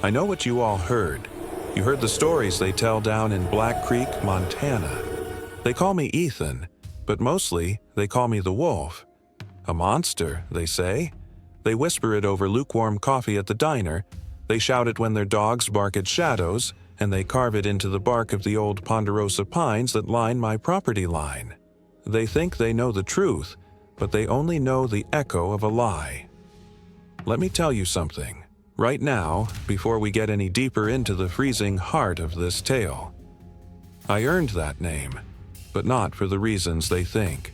I know what you all heard. You heard the stories they tell down in Black Creek, Montana. They call me Ethan, but mostly they call me the Wolf. A monster, they say. They whisper it over lukewarm coffee at the diner, they shout it when their dogs bark at shadows, and they carve it into the bark of the old ponderosa pines that line my property line. They think they know the truth, but they only know the echo of a lie. Let me tell you something, right now, before we get any deeper into the freezing heart of this tale. I earned that name, but not for the reasons they think.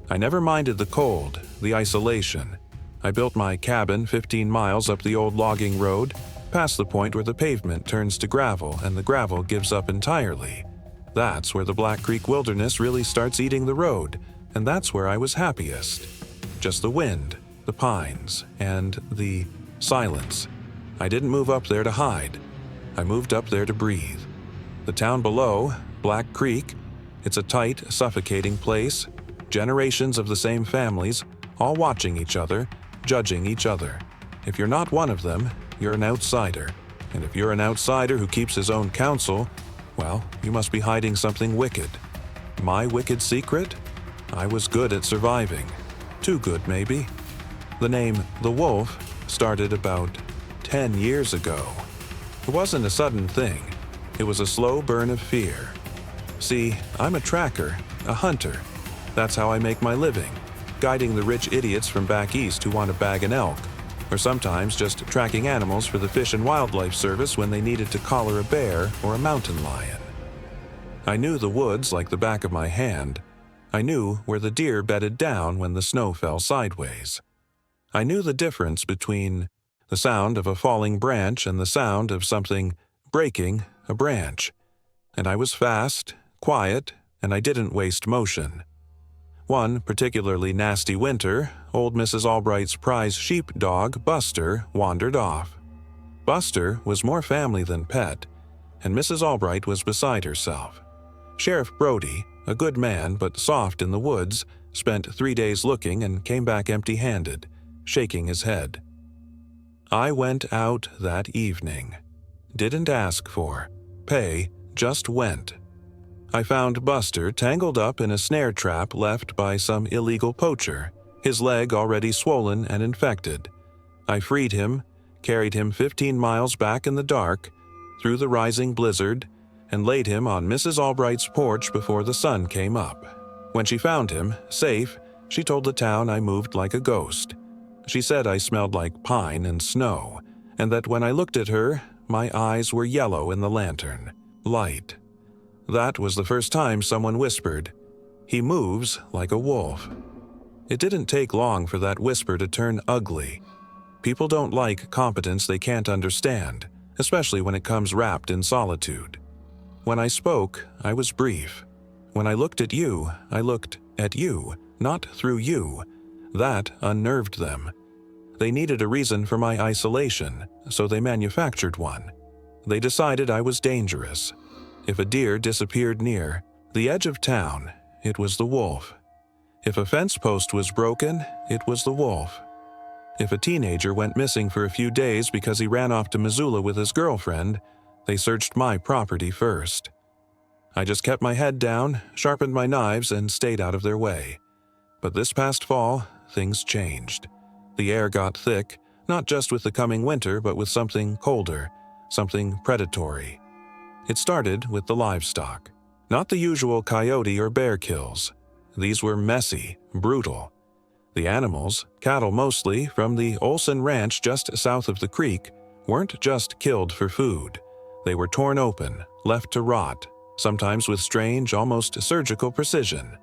I never minded the cold, the isolation. I built my cabin 15 miles up the old logging road, past the point where the pavement turns to gravel and the gravel gives up entirely. That's where the Black Creek wilderness really starts eating the road, and that's where I was happiest. Just the wind, the pines, and the silence. I didn't move up there to hide. I moved up there to breathe. The town below, Black Creek, it's a tight, suffocating place. Generations of the same families, all watching each other, judging each other. If you're not one of them, you're an outsider. And if you're an outsider who keeps his own counsel, well, you must be hiding something wicked. My wicked secret? I was good at surviving. Too good, maybe. The name The Wolf started about 10 years ago. It wasn't a sudden thing. It was a slow burn of fear. See, I'm a tracker, a hunter. That's how I make my living, guiding the rich idiots from back east who want to bag an elk, or sometimes just tracking animals for the Fish and Wildlife Service when they needed to collar a bear or a mountain lion. I knew the woods like the back of my hand. I knew where the deer bedded down when the snow fell sideways. I knew the difference between the sound of a falling branch and the sound of something breaking a branch. And I was fast, quiet, and I didn't waste motion. One particularly nasty winter, old Mrs. Albright's prize sheepdog, Buster, wandered off. Buster was more family than pet, and Mrs. Albright was beside herself. Sheriff Brody, a good man but soft in the woods, spent 3 days looking and came back empty-handed, shaking his head. I went out that evening. Didn't ask for, pay, just went. I found Buster tangled up in a snare trap left by some illegal poacher, his leg already swollen and infected. I freed him, carried him 15 miles back in the dark, through the rising blizzard, and laid him on Mrs. Albright's porch before the sun came up. When she found him, safe, she told the town I moved like a ghost. She said I smelled like pine and snow, and that when I looked at her, my eyes were yellow in the lantern, light. That was the first time someone whispered, "He moves like a wolf." It didn't take long for that whisper to turn ugly. People don't like competence they can't understand, especially when it comes wrapped in solitude. When I spoke, I was brief. When I looked at you, I looked at you, not through you. That unnerved them. They needed a reason for my isolation, so they manufactured one. They decided I was dangerous. If a deer disappeared near the edge of town, it was the wolf. If a fence post was broken, it was the wolf. If a teenager went missing for a few days because he ran off to Missoula with his girlfriend, they searched my property first. I just kept my head down, sharpened my knives, and stayed out of their way. But this past fall, things changed. The air got thick, not just with the coming winter, but with something colder, something predatory. It started with the livestock. Not the usual coyote or bear kills. These were messy, brutal. The animals, cattle mostly, from the Olson Ranch just south of the creek, weren't just killed for food. They were torn open, left to rot, sometimes with strange, almost surgical precision.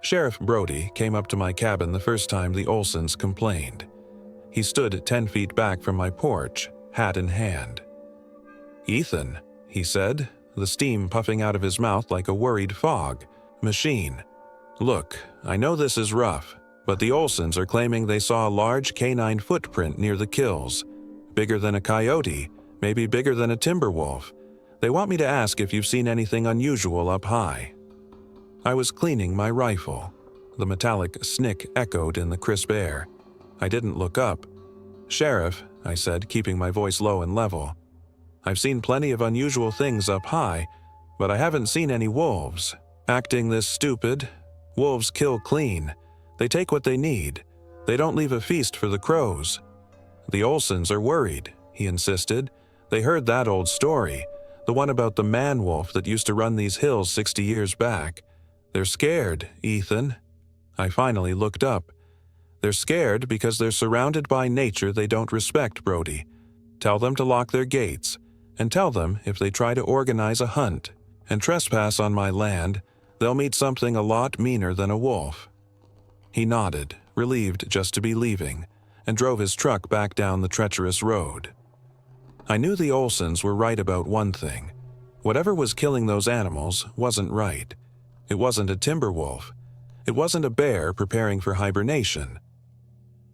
Sheriff Brody came up to my cabin the first time the Olsons complained. He stood 10 feet back from my porch, hat in hand. "Ethan," he said, the steam puffing out of his mouth like a worried fog. "Machine. Look, I know this is rough, but the Olsons are claiming they saw a large canine footprint near the kills. Bigger than a coyote, maybe bigger than a timber wolf. They want me to ask if you've seen anything unusual up high." I was cleaning my rifle. The metallic snick echoed in the crisp air. I didn't look up. "Sheriff," I said, keeping my voice low and level. "I've seen plenty of unusual things up high, but I haven't seen any wolves. Acting this stupid. Wolves kill clean. They take what they need. They don't leave a feast for the crows." "The Olsons are worried," he insisted. "They heard that old story, the one about the man-wolf that used to run these hills 60 years back. They're scared, Ethan." I finally looked up. "They're scared because they're surrounded by nature they don't respect, Brody. Tell them to lock their gates, and tell them if they try to organize a hunt and trespass on my land, they'll meet something a lot meaner than a wolf." He nodded, relieved just to be leaving, and drove his truck back down the treacherous road. I knew the Olsons were right about one thing. Whatever was killing those animals wasn't right. It wasn't a timber wolf. It wasn't a bear preparing for hibernation.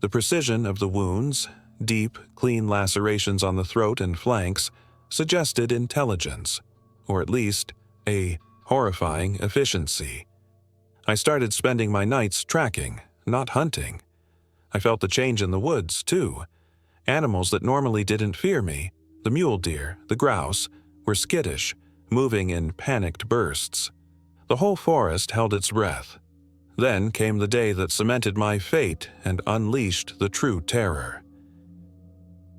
The precision of the wounds, deep, clean lacerations on the throat and flanks, suggested intelligence, or at least a horrifying efficiency. I started spending my nights tracking, not hunting. I felt the change in the woods, too. Animals that normally didn't fear me, the mule deer, the grouse, were skittish, moving in panicked bursts. The whole forest held its breath. Then came the day that cemented my fate and unleashed the true terror.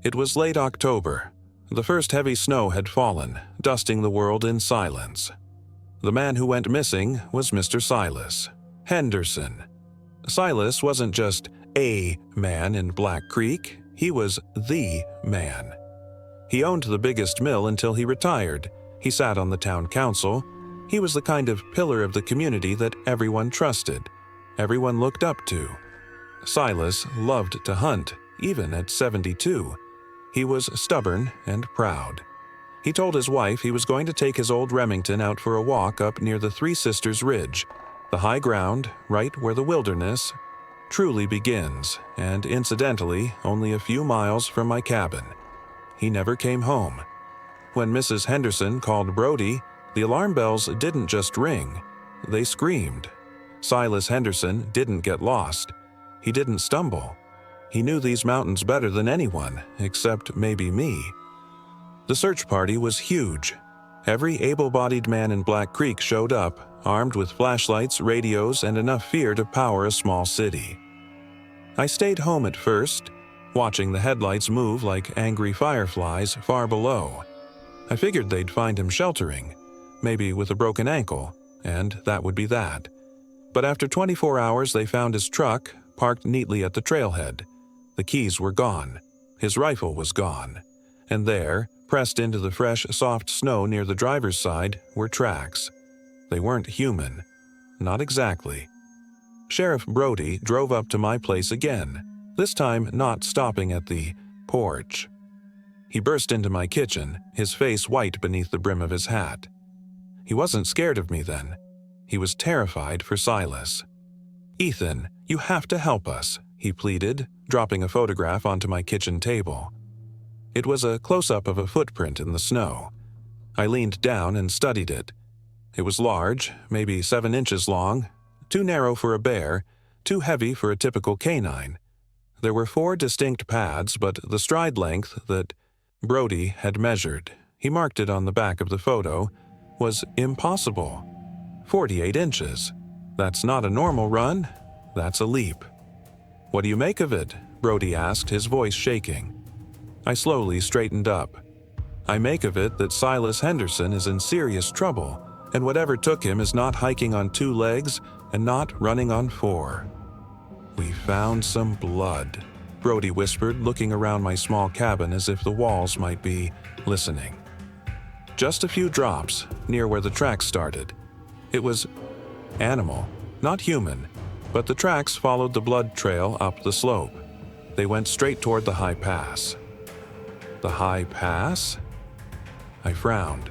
It was late October. The first heavy snow had fallen, dusting the world in silence. The man who went missing was Mr. Silas Henderson. Silas wasn't just a man in Black Creek, he was the man. He owned the biggest mill until he retired. He sat on the town council. He was the kind of pillar of the community that everyone trusted, everyone looked up to. Silas loved to hunt, even at 72. He was stubborn and proud. He told his wife he was going to take his old Remington out for a walk up near the Three Sisters Ridge, the high ground right where the wilderness truly begins, and incidentally, only a few miles from my cabin. He never came home. When Mrs. Henderson called Brody, the alarm bells didn't just ring, they screamed. Silas Henderson didn't get lost. He didn't stumble. He knew these mountains better than anyone, except maybe me. The search party was huge. Every able-bodied man in Black Creek showed up, armed with flashlights, radios, and enough fear to power a small city. I stayed home at first, watching the headlights move like angry fireflies far below. I figured they'd find him sheltering, maybe with a broken ankle, and that would be that. But after 24 hours, they found his truck parked neatly at the trailhead. The keys were gone. His rifle was gone. And there, pressed into the fresh, soft snow near the driver's side, were tracks. They weren't human. Not exactly. Sheriff Brody drove up to my place again, this time not stopping at the porch. He burst into my kitchen, his face white beneath the brim of his hat. He wasn't scared of me then. He was terrified for Silas. "Ethan, you have to help us," he pleaded, dropping a photograph onto my kitchen table. It was a close-up of a footprint in the snow. I leaned down and studied it. It was large, maybe 7 inches long, too narrow for a bear, too heavy for a typical canine. There were 4 distinct pads, but the stride length that Brody had measured, he marked it on the back of the photo, was impossible. 48 inches. That's not a normal run, that's a leap. "What do you make of it?" Brody asked, his voice shaking. I slowly straightened up. "I make of it that Silas Henderson is in serious trouble, and whatever took him is not hiking on 2 legs and not running on 4. "We found some blood," Brody whispered, looking around my small cabin as if the walls might be listening. "Just a few drops, near where the tracks started. It was animal, not human, but the tracks followed the blood trail up the slope. They went straight toward the high pass." "The high pass?" I frowned.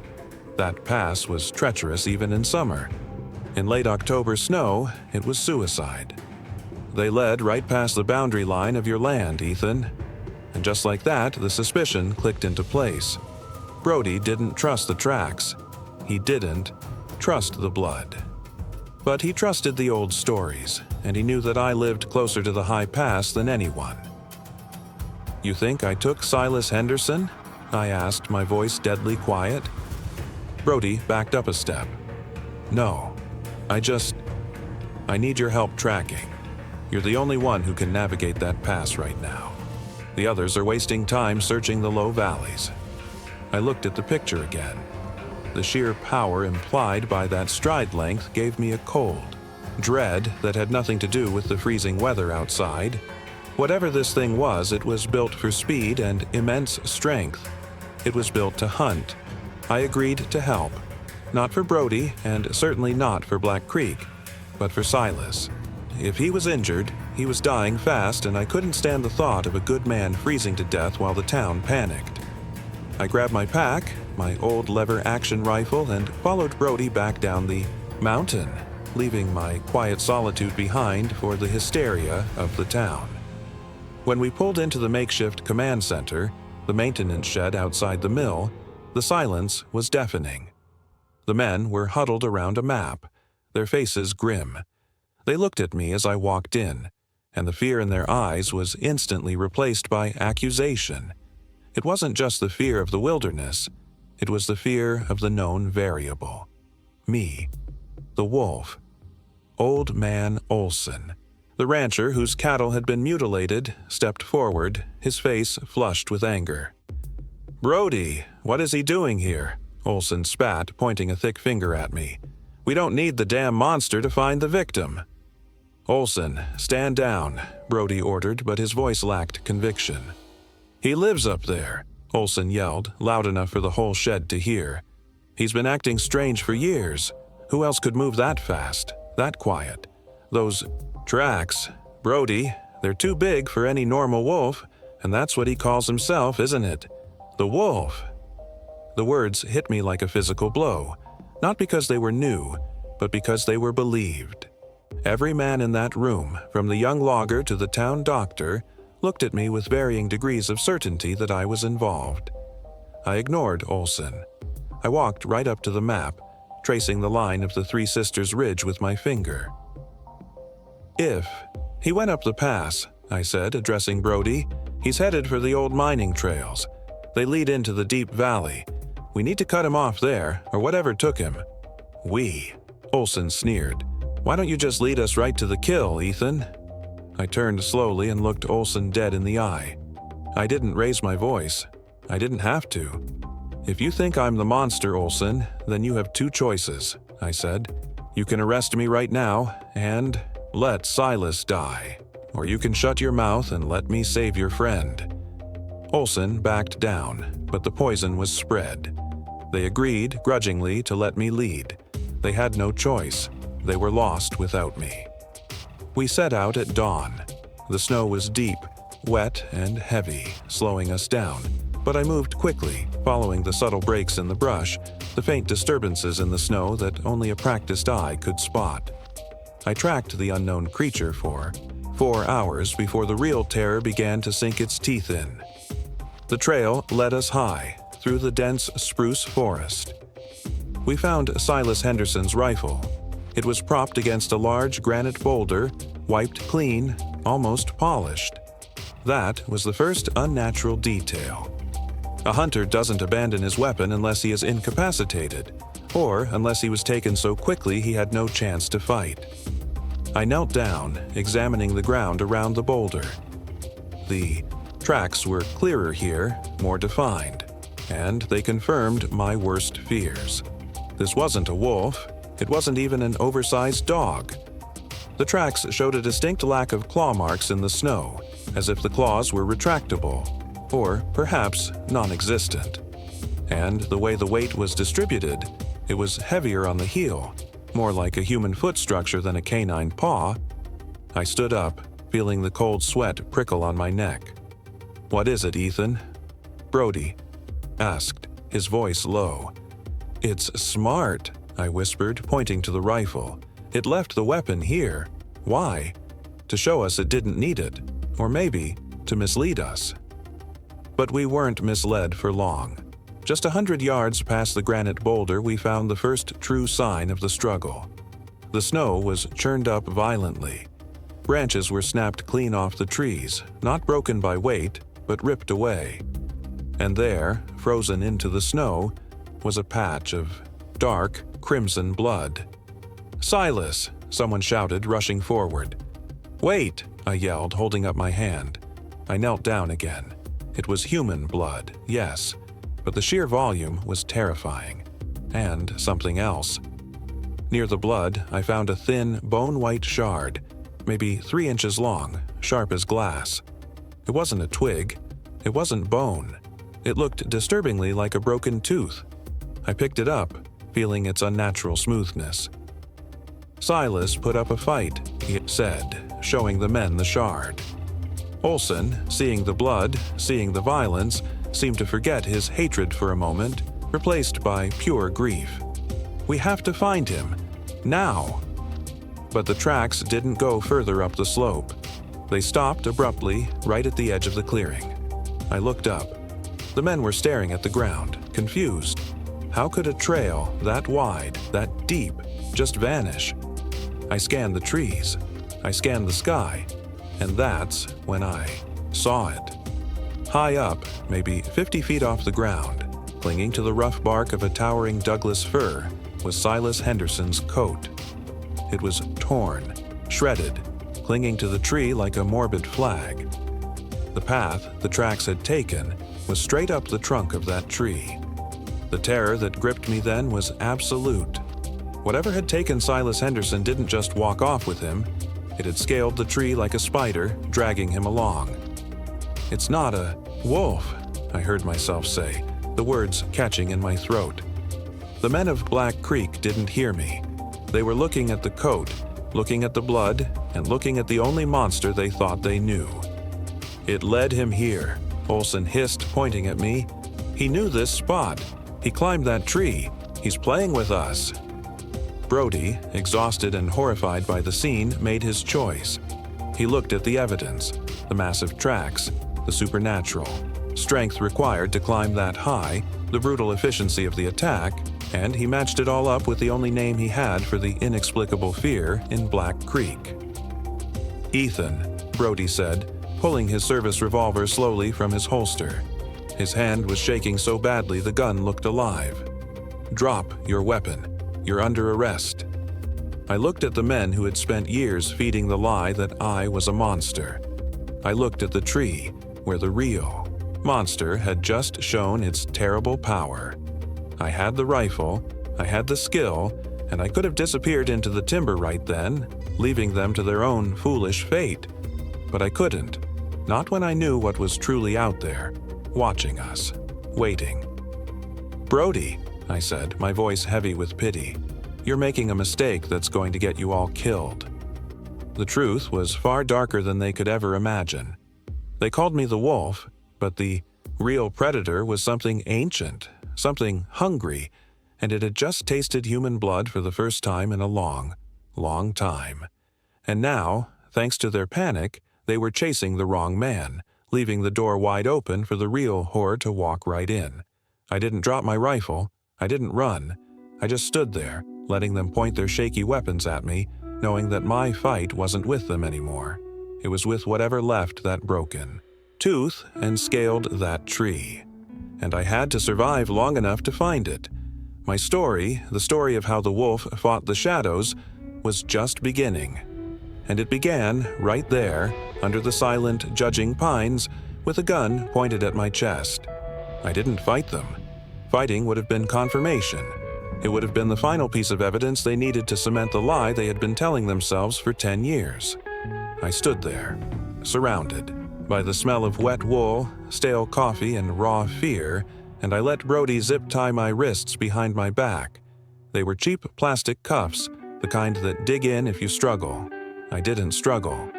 That pass was treacherous even in summer. In late October snow, it was suicide. "They led right past the boundary line of your land, Ethan." And just like that, the suspicion clicked into place. Brody didn't trust the tracks. He didn't trust the blood. But he trusted the old stories, and he knew that I lived closer to the high pass than anyone. You think I took Silas Henderson? I asked, my voice deadly quiet. Brody backed up a step. No, I need your help tracking. You're the only one who can navigate that pass right now. The others are wasting time searching the low valleys. I looked at the picture again. The sheer power implied by that stride length gave me a cold, dread that had nothing to do with the freezing weather outside. Whatever this thing was, it was built for speed and immense strength. It was built to hunt. I agreed to help. Not for Brody, and certainly not for Black Creek, but for Silas. If he was injured, he was dying fast, and I couldn't stand the thought of a good man freezing to death while the town panicked. I grabbed my pack, my old lever-action rifle, and followed Brody back down the mountain, leaving my quiet solitude behind for the hysteria of the town. When we pulled into the makeshift command center, the maintenance shed outside the mill, the silence was deafening. The men were huddled around a map, their faces grim. They looked at me as I walked in, and the fear in their eyes was instantly replaced by accusation. It wasn't just the fear of the wilderness, it was the fear of the known variable. Me, the wolf. Old Man Olson, the rancher whose cattle had been mutilated, stepped forward, his face flushed with anger. "Brody, what is he doing here?" Olson spat, pointing a thick finger at me. "We don't need the damn monster to find the victim." "Olson, stand down," Brody ordered, but his voice lacked conviction. "He lives up there," Olson yelled, loud enough for the whole shed to hear. "He's been acting strange for years. Who else could move that fast, that quiet? Those tracks, Brody, they're too big for any normal wolf, and that's what he calls himself, isn't it? The wolf." The words hit me like a physical blow, not because they were new, but because they were believed. Every man in that room, from the young logger to the town doctor, looked at me with varying degrees of certainty that I was involved. I ignored Olson. I walked right up to the map, tracing the line of the Three Sisters Ridge with my finger. He went up the pass," I said, addressing Brody. "He's headed for the old mining trails. They lead into the deep valley. We need to cut him off there, or whatever took him." "We," Olson sneered. "Why don't you just lead us right to the kill, Ethan?" I turned slowly and looked Olson dead in the eye. I didn't raise my voice. I didn't have to. "If you think I'm the monster, Olson, then you have two choices," I said. "You can arrest me right now and let Silas die, or you can shut your mouth and let me save your friend." Olson backed down, but the poison was spread. They agreed, grudgingly, to let me lead. They had no choice. They were lost without me. We set out at dawn. The snow was deep, wet, and heavy, slowing us down, but I moved quickly, following the subtle breaks in the brush, the faint disturbances in the snow that only a practiced eye could spot. I tracked the unknown creature for 4 hours before the real terror began to sink its teeth in. The trail led us high, through the dense spruce forest. We found Silas Henderson's rifle. It was propped against a large granite boulder, wiped clean, almost polished. That was the first unnatural detail. A hunter doesn't abandon his weapon unless he is incapacitated, or unless he was taken so quickly he had no chance to fight. I knelt down, examining the ground around the boulder. The tracks were clearer here, more defined, and they confirmed my worst fears. This wasn't a wolf. It wasn't even an oversized dog. The tracks showed a distinct lack of claw marks in the snow, as if the claws were retractable, or perhaps non-existent. And the way the weight was distributed, it was heavier on the heel, more like a human foot structure than a canine paw. I stood up, feeling the cold sweat prickle on my neck. "What is it, Ethan?" Brody asked, his voice low. "It's smart," I whispered, pointing to the rifle. "It left the weapon here. Why? To show us it didn't need it, or maybe to mislead us." But we weren't misled for long. Just 100 yards past the granite boulder, we found the first true sign of the struggle. The snow was churned up violently. Branches were snapped clean off the trees, not broken by weight, but ripped away. And there, frozen into the snow, was a patch of dark, crimson blood. "Silas!" someone shouted, rushing forward. "Wait!" I yelled, holding up my hand. I knelt down again. It was human blood, yes, but the sheer volume was terrifying. And something else. Near the blood, I found a thin, bone-white shard, maybe 3 inches long, sharp as glass. It wasn't a twig. It wasn't bone. It looked disturbingly like a broken tooth. I picked it up, feeling its unnatural smoothness. "Silas put up a fight," he said, showing the men the shard. Olson, seeing the blood, seeing the violence, seemed to forget his hatred for a moment, replaced by pure grief. "We have to find him. Now!" But the tracks didn't go further up the slope. They stopped abruptly, right at the edge of the clearing. I looked up. The men were staring at the ground, confused. How could a trail that wide, that deep, just vanish? I scanned the trees. I scanned the sky. And that's when I saw it. High up, maybe 50 feet off the ground, clinging to the rough bark of a towering Douglas fir, was Silas Henderson's coat. It was torn, shredded, clinging to the tree like a morbid flag. The path the tracks had taken was straight up the trunk of that tree. The terror that gripped me then was absolute. Whatever had taken Silas Henderson didn't just walk off with him. It had scaled the tree like a spider, dragging him along. "It's not a wolf," I heard myself say, the words catching in my throat. The men of Black Creek didn't hear me. They were looking at the coat, looking at the blood, and looking at the only monster they thought they knew. "It led him here," Olson hissed, pointing at me. "He knew this spot. He climbed that tree. He's playing with us." Brody, exhausted and horrified by the scene, made his choice. He looked at the evidence, the massive tracks, the supernatural, strength required to climb that high, the brutal efficiency of the attack, and he matched it all up with the only name he had for the inexplicable fear in Black Creek. "Ethan," Brody said, pulling his service revolver slowly from his holster. His hand was shaking so badly the gun looked alive. "Drop your weapon. You're under arrest." I looked at the men who had spent years feeding the lie that I was a monster. I looked at the tree, where the real monster had just shown its terrible power. I had the rifle, I had the skill, and I could have disappeared into the timber right then, leaving them to their own foolish fate. But I couldn't, not when I knew what was truly out there, watching us, waiting. "Brody," I said, my voice heavy with pity, "you're making a mistake that's going to get you all killed." The truth was far darker than they could ever imagine. They called me the wolf, but the real predator was something ancient, something hungry, and it had just tasted human blood for the first time in a long, long time. And now, thanks to their panic, they were chasing the wrong man, leaving the door wide open for the real horde to walk right in. I didn't drop my rifle. I didn't run. I just stood there, letting them point their shaky weapons at me, knowing that my fight wasn't with them anymore. It was with whatever left that broken tooth and scaled that tree. And I had to survive long enough to find it. My story, the story of how the wolf fought the shadows, was just beginning. And it began right there, under the silent, judging pines, with a gun pointed at my chest. I didn't fight them. Fighting would have been confirmation. It would have been the final piece of evidence they needed to cement the lie they had been telling themselves for 10 years. I stood there, surrounded by the smell of wet wool, stale coffee, and raw fear, and I let Brody zip-tie my wrists behind my back. They were cheap plastic cuffs, the kind that dig in if you struggle. I didn't struggle.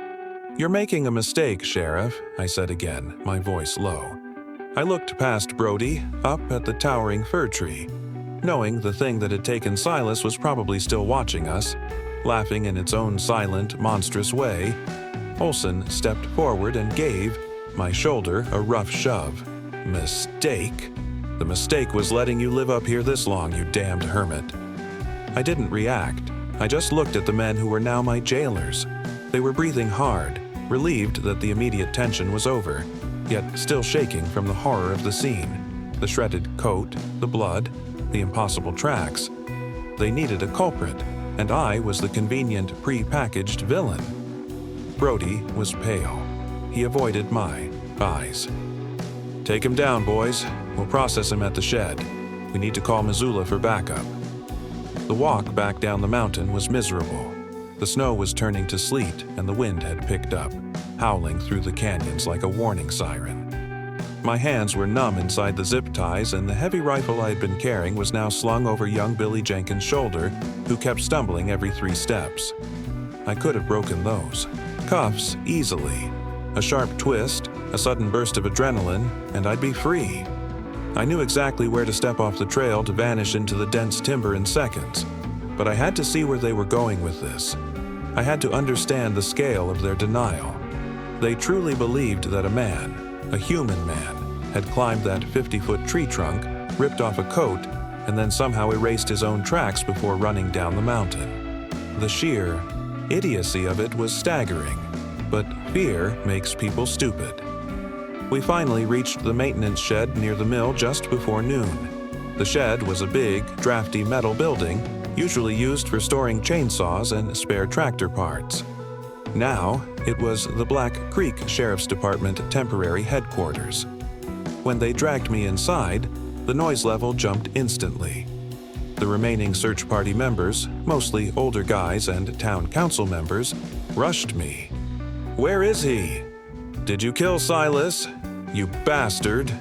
"You're making a mistake, Sheriff," I said again, my voice low. I looked past Brody, up at the towering fir tree, knowing the thing that had taken Silas was probably still watching us, laughing in its own silent, monstrous way. Olson stepped forward and gave my shoulder a rough shove. "Mistake? The mistake was letting you live up here this long, you damned hermit." I didn't react. I just looked at the men who were now my jailers. They were breathing hard, relieved that the immediate tension was over, yet still shaking from the horror of the scene. The shredded coat, the blood, the impossible tracks. They needed a culprit, and I was the convenient pre-packaged villain. Brody was pale. He avoided my eyes. "Take him down, boys. We'll process him at the shed. We need to call Missoula for backup." The walk back down the mountain was miserable. The snow was turning to sleet and the wind had picked up, howling through the canyons like a warning siren. My hands were numb inside the zip ties, and the heavy rifle I had been carrying was now slung over young Billy Jenkins' shoulder, who kept stumbling every 3 steps. I could have broken those cuffs easily. A sharp twist, a sudden burst of adrenaline, and I'd be free. I knew exactly where to step off the trail to vanish into the dense timber in seconds, but I had to see where they were going with this. I had to understand the scale of their denial. They truly believed that a man, a human man, had climbed that 50-foot tree trunk, ripped off a coat, and then somehow erased his own tracks before running down the mountain. The sheer idiocy of it was staggering, but fear makes people stupid. We finally reached the maintenance shed near the mill just before noon. The shed was a big, drafty metal building, usually used for storing chainsaws and spare tractor parts. Now, it was the Black Creek Sheriff's Department temporary headquarters. When they dragged me inside, the noise level jumped instantly. The remaining search party members, mostly older guys and town council members, rushed me. "Where is he? Did you kill Silas? You bastard!"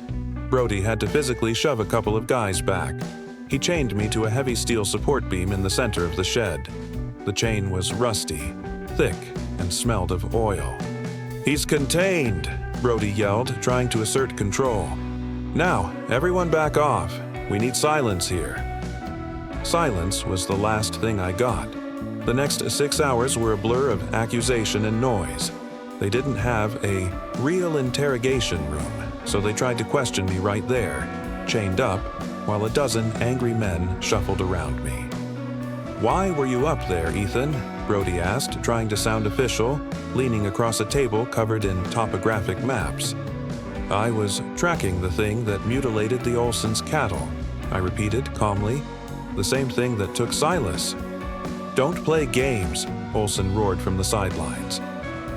Brody had to physically shove a couple of guys back. He chained me to a heavy steel support beam in the center of the shed. The chain was rusty, thick, and smelled of oil. "He's contained," Brody yelled, trying to assert control. "Now, everyone back off. We need silence here." Silence was the last thing I got. The next 6 hours were a blur of accusation and noise. They didn't have a real interrogation room, so they tried to question me right there, chained up, while a dozen angry men shuffled around me. "Why were you up there, Ethan?" Brody asked, trying to sound official, leaning across a table covered in topographic maps. "I was tracking the thing that mutilated the Olsons' cattle," I repeated calmly. "The same thing that took Silas." "Don't play games," Olson roared from the sidelines.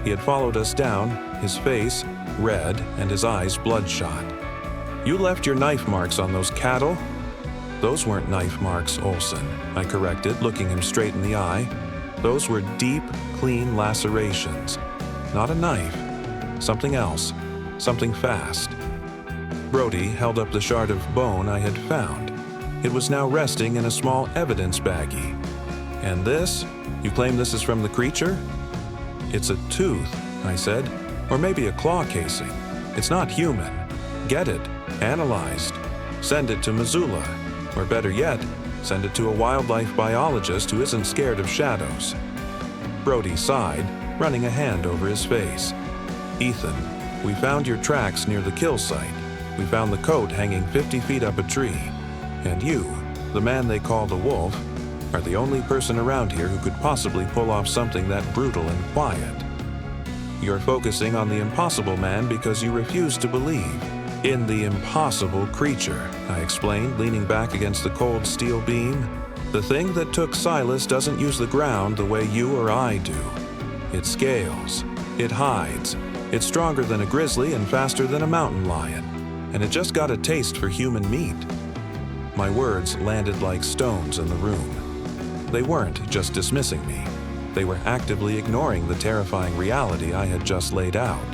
He had followed us down, his face red and his eyes bloodshot. "You left your knife marks on those cattle?" "Those weren't knife marks, Olson," I corrected, looking him straight in the eye. "Those were deep, clean lacerations. Not a knife. Something else. Something fast." Brody held up the shard of bone I had found. It was now resting in a small evidence baggie. "And this? You claim this is from the creature?" "It's a tooth," I said. "Or maybe a claw casing. It's not human. Get it. Analyzed. Send it to Missoula. Or better yet, send it to a wildlife biologist who isn't scared of shadows." Brody sighed, running a hand over his face. "Ethan, we found your tracks near the kill site. We found the coat hanging 50 feet up a tree. And you, the man they call the Wolf, are the only person around here who could possibly pull off something that brutal and quiet. You're focusing on the impossible man because you refuse to believe in the impossible creature," I explained, leaning back against the cold steel beam. "The thing that took Silas doesn't use the ground the way you or I do. It scales. It hides. It's stronger than a grizzly and faster than a mountain lion. And it just got a taste for human meat." My words landed like stones in the room. They weren't just dismissing me. They were actively ignoring the terrifying reality I had just laid out.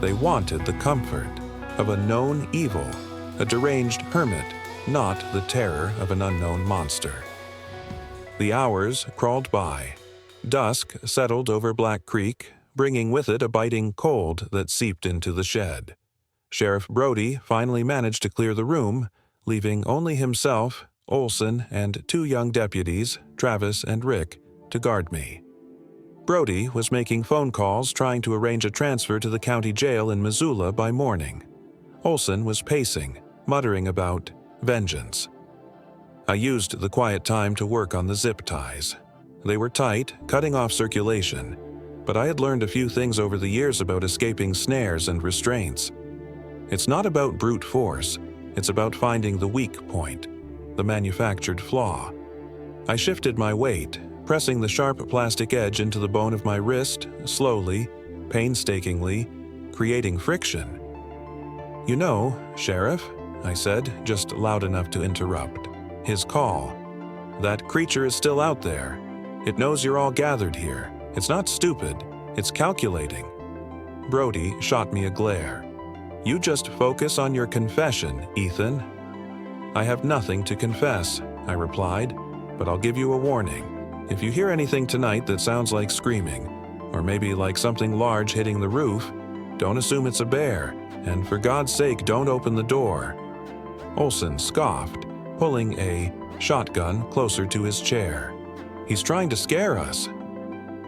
They wanted the comfort of a known evil, a deranged hermit, not the terror of an unknown monster. The hours crawled by. Dusk settled over Black Creek, bringing with it a biting cold that seeped into the shed. Sheriff Brody finally managed to clear the room, leaving only himself, Olson, and 2 young deputies, Travis and Rick, to guard me. Brody was making phone calls trying to arrange a transfer to the county jail in Missoula by morning. Olson was pacing, muttering about vengeance. I used the quiet time to work on the zip ties. They were tight, cutting off circulation, but I had learned a few things over the years about escaping snares and restraints. It's not about brute force. It's about finding the weak point, the manufactured flaw. I shifted my weight, pressing the sharp plastic edge into the bone of my wrist, slowly, painstakingly, creating friction. "You know, Sheriff," I said, just loud enough to interrupt. His call. "That creature is still out there. It knows you're all gathered here. It's not stupid. It's calculating." Brody shot me a glare. "You just focus on your confession, Ethan." "I have nothing to confess," I replied, "but I'll give you a warning. If you hear anything tonight that sounds like screaming, or maybe like something large hitting the roof, don't assume it's a bear, and for God's sake, don't open the door." Olson scoffed, pulling a shotgun closer to his chair. "He's trying to scare us."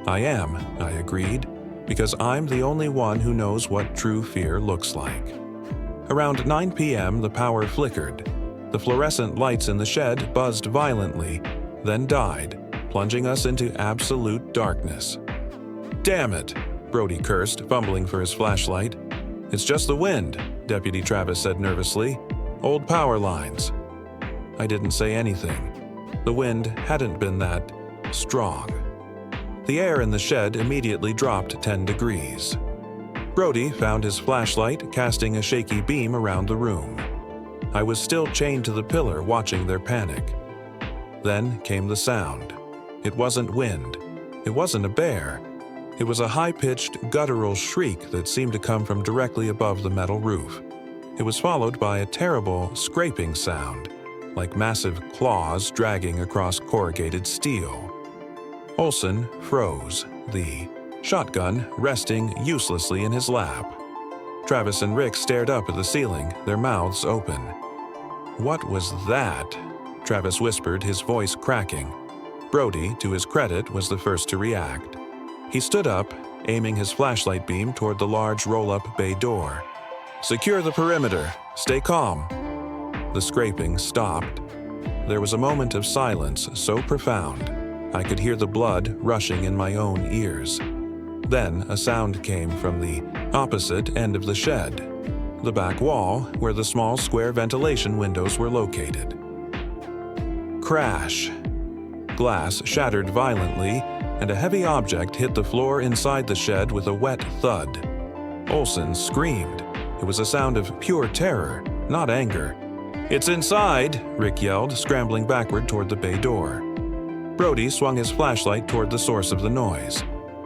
"I am," I agreed, "because I'm the only one who knows what true fear looks like." Around 9 p.m., the power flickered. The fluorescent lights in the shed buzzed violently, then died, plunging us into absolute darkness. "Damn it," Brody cursed, fumbling for his flashlight. "It's just the wind," Deputy Travis said nervously. "Old power lines." I didn't say anything. The wind hadn't been that strong. The air in the shed immediately dropped 10 degrees. Brody found his flashlight casting a shaky beam around the room. I was still chained to the pillar watching their panic. Then came the sound. It wasn't wind. It wasn't a bear. It was a high-pitched, guttural shriek that seemed to come from directly above the metal roof. It was followed by a terrible, scraping sound, like massive claws dragging across corrugated steel. Olson froze, the shotgun resting uselessly in his lap. Travis and Rick stared up at the ceiling, their mouths open. "What was that?" Travis whispered, his voice cracking. Brody, to his credit, was the first to react. He stood up, aiming his flashlight beam toward the large roll-up bay door. "Secure the perimeter. Stay calm." The scraping stopped. There was a moment of silence so profound, I could hear the blood rushing in my own ears. Then a sound came from the opposite end of the shed, the back wall where the small square ventilation windows were located. Crash. Glass shattered violently, and a heavy object hit the floor inside the shed with a wet thud. Olson screamed. It was a sound of pure terror, not anger. "It's inside!" Rick yelled, scrambling backward toward the bay door. Brody swung his flashlight toward the source of the noise.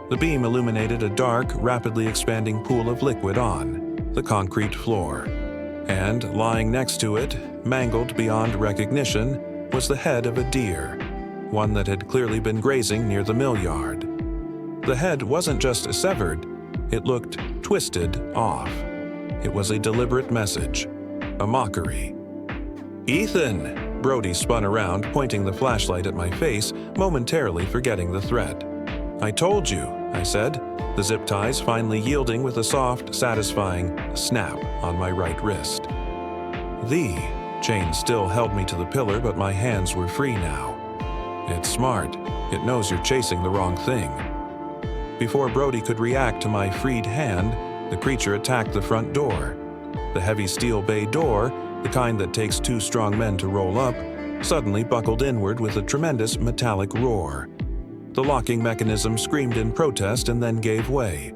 The beam illuminated a dark, rapidly expanding pool of liquid on the concrete floor. And lying next to it, mangled beyond recognition, was the head of a deer, one that had clearly been grazing near the mill yard. The head wasn't just severed, it looked twisted off. It was a deliberate message, a mockery. "Ethan!" Brody spun around, pointing the flashlight at my face, momentarily forgetting the threat. "I told you," I said, the zip ties finally yielding with a soft, satisfying snap on my right wrist. The chain still held me to the pillar, but my hands were free now. It's smart. It knows you're chasing the wrong thing. Before Brody could react to my freed hand, the creature attacked the front door. The heavy steel bay door, the kind that takes 2 strong men to roll up, suddenly buckled inward with a tremendous metallic roar. The locking mechanism screamed in protest and then gave way.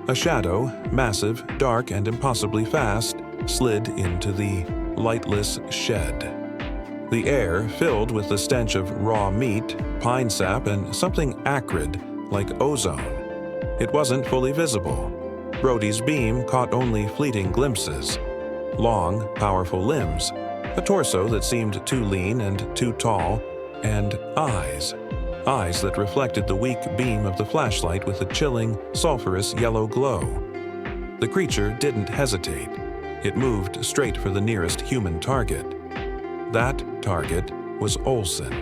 A shadow, massive, dark, and impossibly fast, slid into the lightless shed. The air filled with the stench of raw meat, pine sap, and something acrid, like ozone. It wasn't fully visible. Brody's beam caught only fleeting glimpses. Long, powerful limbs, a torso that seemed too lean and too tall, and eyes. Eyes that reflected the weak beam of the flashlight with a chilling, sulfurous yellow glow. The creature didn't hesitate. It moved straight for the nearest human target. That target was Olson.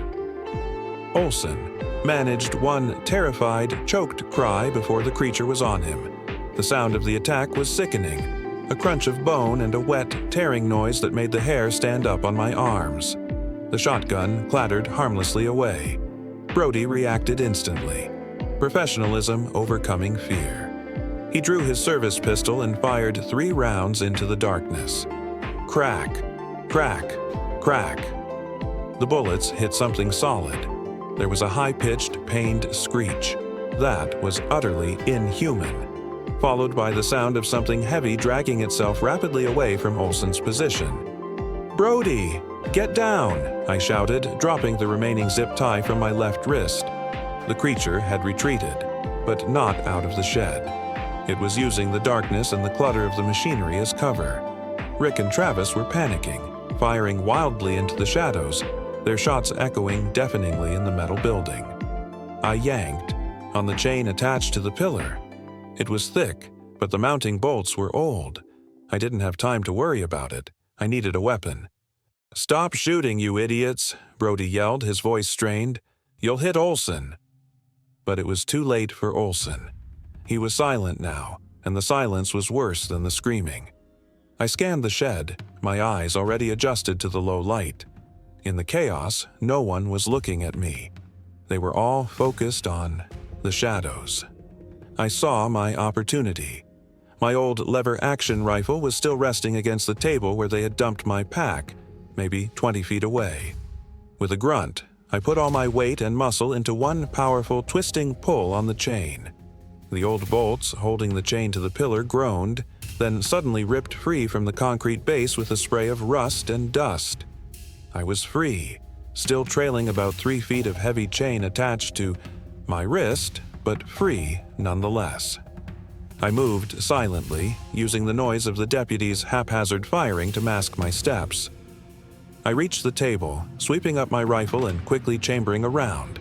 Olson managed one terrified, choked cry before the creature was on him. The sound of the attack was sickening, a crunch of bone and a wet, tearing noise that made the hair stand up on my arms. The shotgun clattered harmlessly away. Brody reacted instantly. Professionalism overcoming fear. He drew his service pistol and fired 3 rounds into the darkness. Crack, crack, crack. The bullets hit something solid. There was a high-pitched, pained screech. That was utterly inhuman, followed by the sound of something heavy dragging itself rapidly away from Olsen's position. "Brody, get down!" I shouted, dropping the remaining zip tie from my left wrist. The creature had retreated, but not out of the shed. It was using the darkness and the clutter of the machinery as cover. Rick and Travis were panicking, firing wildly into the shadows, their shots echoing deafeningly in the metal building. I yanked on the chain attached to the pillar. It was thick, but the mounting bolts were old. I didn't have time to worry about it. I needed a weapon. "Stop shooting, you idiots," Brody yelled, his voice strained. "You'll hit Olsen." But it was too late for Olsen. He was silent now, and the silence was worse than the screaming. I scanned the shed, my eyes already adjusted to the low light. In the chaos, no one was looking at me. They were all focused on the shadows. I saw my opportunity. My old lever-action rifle was still resting against the table where they had dumped my pack, maybe 20 feet away. With a grunt, I put all my weight and muscle into one powerful twisting pull on the chain. The old bolts holding the chain to the pillar groaned, then suddenly ripped free from the concrete base with a spray of rust and dust. I was free, still trailing about 3 feet of heavy chain attached to my wrist, but free nonetheless. I moved silently, using the noise of the deputies' haphazard firing to mask my steps. I reached the table, sweeping up my rifle and quickly chambering a round.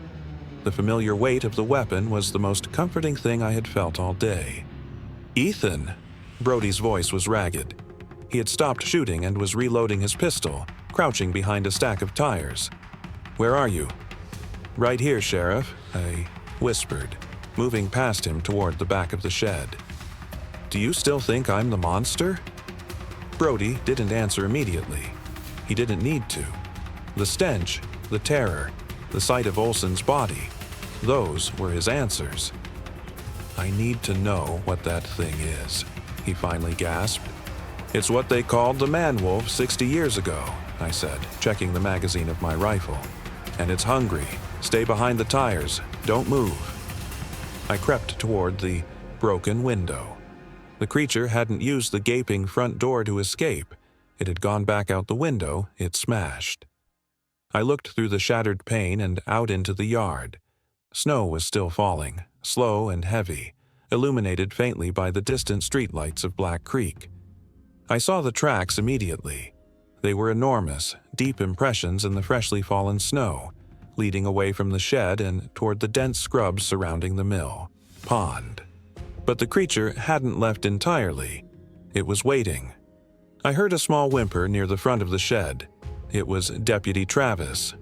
The familiar weight of the weapon was the most comforting thing I had felt all day. "Ethan!" Brody's voice was ragged. He had stopped shooting and was reloading his pistol, crouching behind a stack of tires. "Where are you?" "Right here, Sheriff," I whispered, moving past him toward the back of the shed. "Do you still think I'm the monster?" Brody didn't answer immediately. He didn't need to. The stench, the terror, the sight of Olsen's body, those were his answers. "I need to know what that thing is," he finally gasped. "It's what they called the man-wolf 60 years ago," I said, checking the magazine of my rifle. "And it's hungry. Stay behind the tires. Don't move." I crept toward the broken window. The creature hadn't used the gaping front door to escape. It had gone back out the window it smashed. I looked through the shattered pane and out into the yard. Snow was still falling, slow and heavy, illuminated faintly by the distant streetlights of Black Creek. I saw the tracks immediately. They were enormous, deep impressions in the freshly fallen snow, leading away from the shed and toward the dense scrub surrounding the mill pond. But the creature hadn't left entirely. It was waiting. I heard a small whimper near the front of the shed. It was Deputy Travis.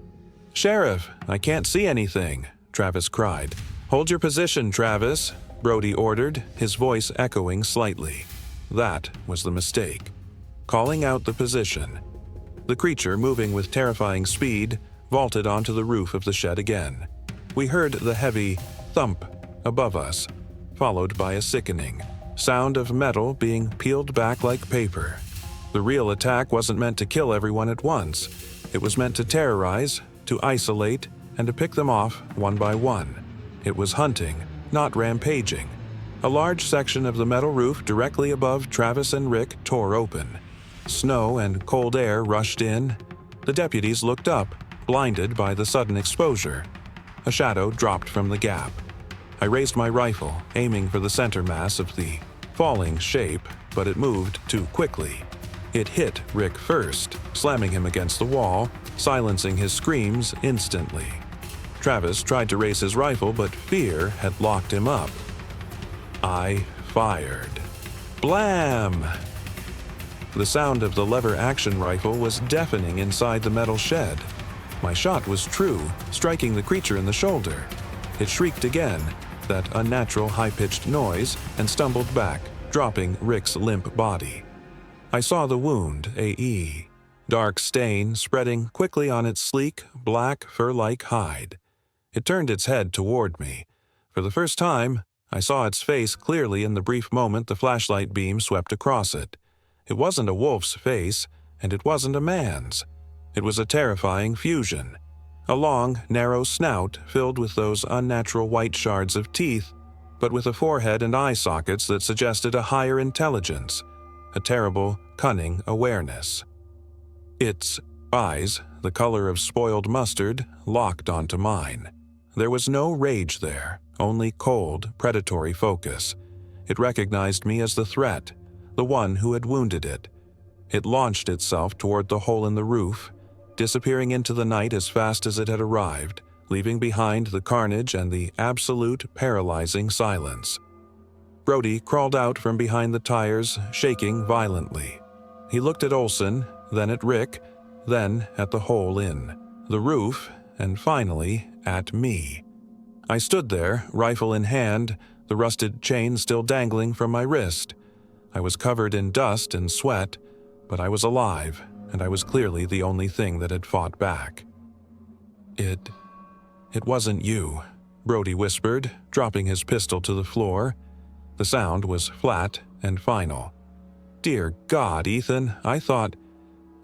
"Sheriff, I can't see anything," Travis cried. "Hold your position, Travis," Brody ordered, his voice echoing slightly. That was the mistake. Calling out the position. The creature, moving with terrifying speed, vaulted onto the roof of the shed again. We heard the heavy thump above us, followed by a sickening sound of metal being peeled back like paper. The real attack wasn't meant to kill everyone at once. It was meant to terrorize, to isolate, and to pick them off one by one. It was hunting, not rampaging. A large section of the metal roof directly above Travis and Rick tore open. Snow and cold air rushed in. The deputies looked up, blinded by the sudden exposure. A shadow dropped from the gap. I raised my rifle, aiming for the center mass of the falling shape, but it moved too quickly. It hit Rick first, slamming him against the wall, silencing his screams instantly. Travis tried to raise his rifle, but fear had locked him up. I fired. Blam! The sound of the lever-action rifle was deafening inside the metal shed. My shot was true, striking the creature in the shoulder. It shrieked again, that unnatural high-pitched noise, and stumbled back, dropping Rick's limp body. I saw the wound, AE, dark stain spreading quickly on its sleek, black, fur-like hide. It turned its head toward me. For the first time, I saw its face clearly in the brief moment the flashlight beam swept across it. It wasn't a wolf's face, and it wasn't a man's. It was a terrifying fusion. A long, narrow snout filled with those unnatural white shards of teeth, but with a forehead and eye sockets that suggested a higher intelligence, a terrible, cunning awareness. Its eyes, the color of spoiled mustard, locked onto mine. There was no rage there, only cold, predatory focus. It recognized me as the threat, the one who had wounded it. It launched itself toward the hole in the roof, disappearing into the night as fast as it had arrived, leaving behind the carnage and the absolute, paralyzing silence. Brody crawled out from behind the tires, shaking violently. He looked at Olson, then at Rick, then at the hole in the roof, and finally at me. I stood there, rifle in hand, the rusted chain still dangling from my wrist. I was covered in dust and sweat, but I was alive, and I was clearly the only thing that had fought back. It wasn't you," Brody whispered, dropping his pistol to the floor. The sound was flat and final. "Dear God, Ethan, I thought—"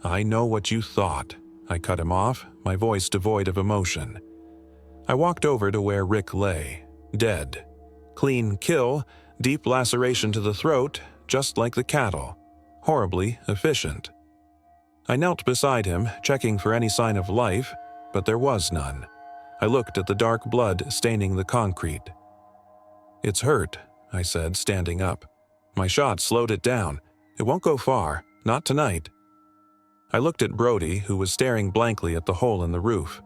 "I know what you thought," I cut him off, my voice devoid of emotion. I walked over to where Rick lay, dead. Clean kill, deep laceration to the throat, just like the cattle. Horribly efficient. I knelt beside him, checking for any sign of life, but there was none. I looked at the dark blood staining the concrete. "It's hurt," I said, standing up. "My shot slowed it down. It won't go far, not tonight." I looked at Brody, who was staring blankly at the hole in the roof.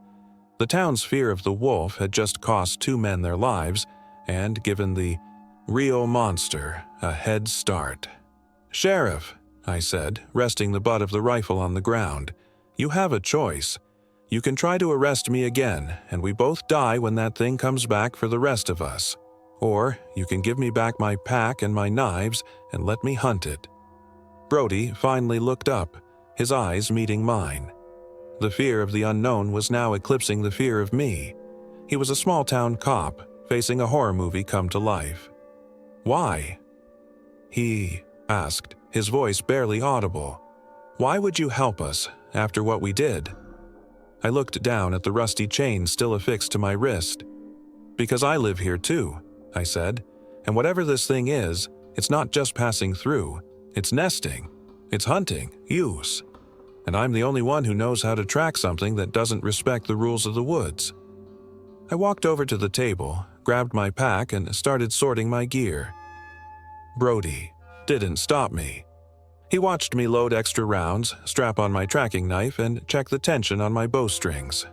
The town's fear of the wolf had just cost 2 men their lives and given the real monster a head start. "Sheriff," I said, resting the butt of the rifle on the ground, "you have a choice. You can try to arrest me again, and we both die when that thing comes back for the rest of us. Or you can give me back my pack and my knives and let me hunt it." Brody finally looked up, his eyes meeting mine. The fear of the unknown was now eclipsing the fear of me. He was a small-town cop, facing a horror movie come to life. "Why?" he asked, his voice barely audible. "Why would you help us, after what we did?" I looked down at the rusty chain still affixed to my wrist. "Because I live here too," I said, "and whatever this thing is, it's not just passing through, it's nesting, it's hunting, use. And I'm the only one who knows how to track something that doesn't respect the rules of the woods." I walked over to the table, grabbed my pack, and started sorting my gear. Brody didn't stop me. He watched me load extra rounds, strap on my tracking knife, and check the tension on my bowstrings.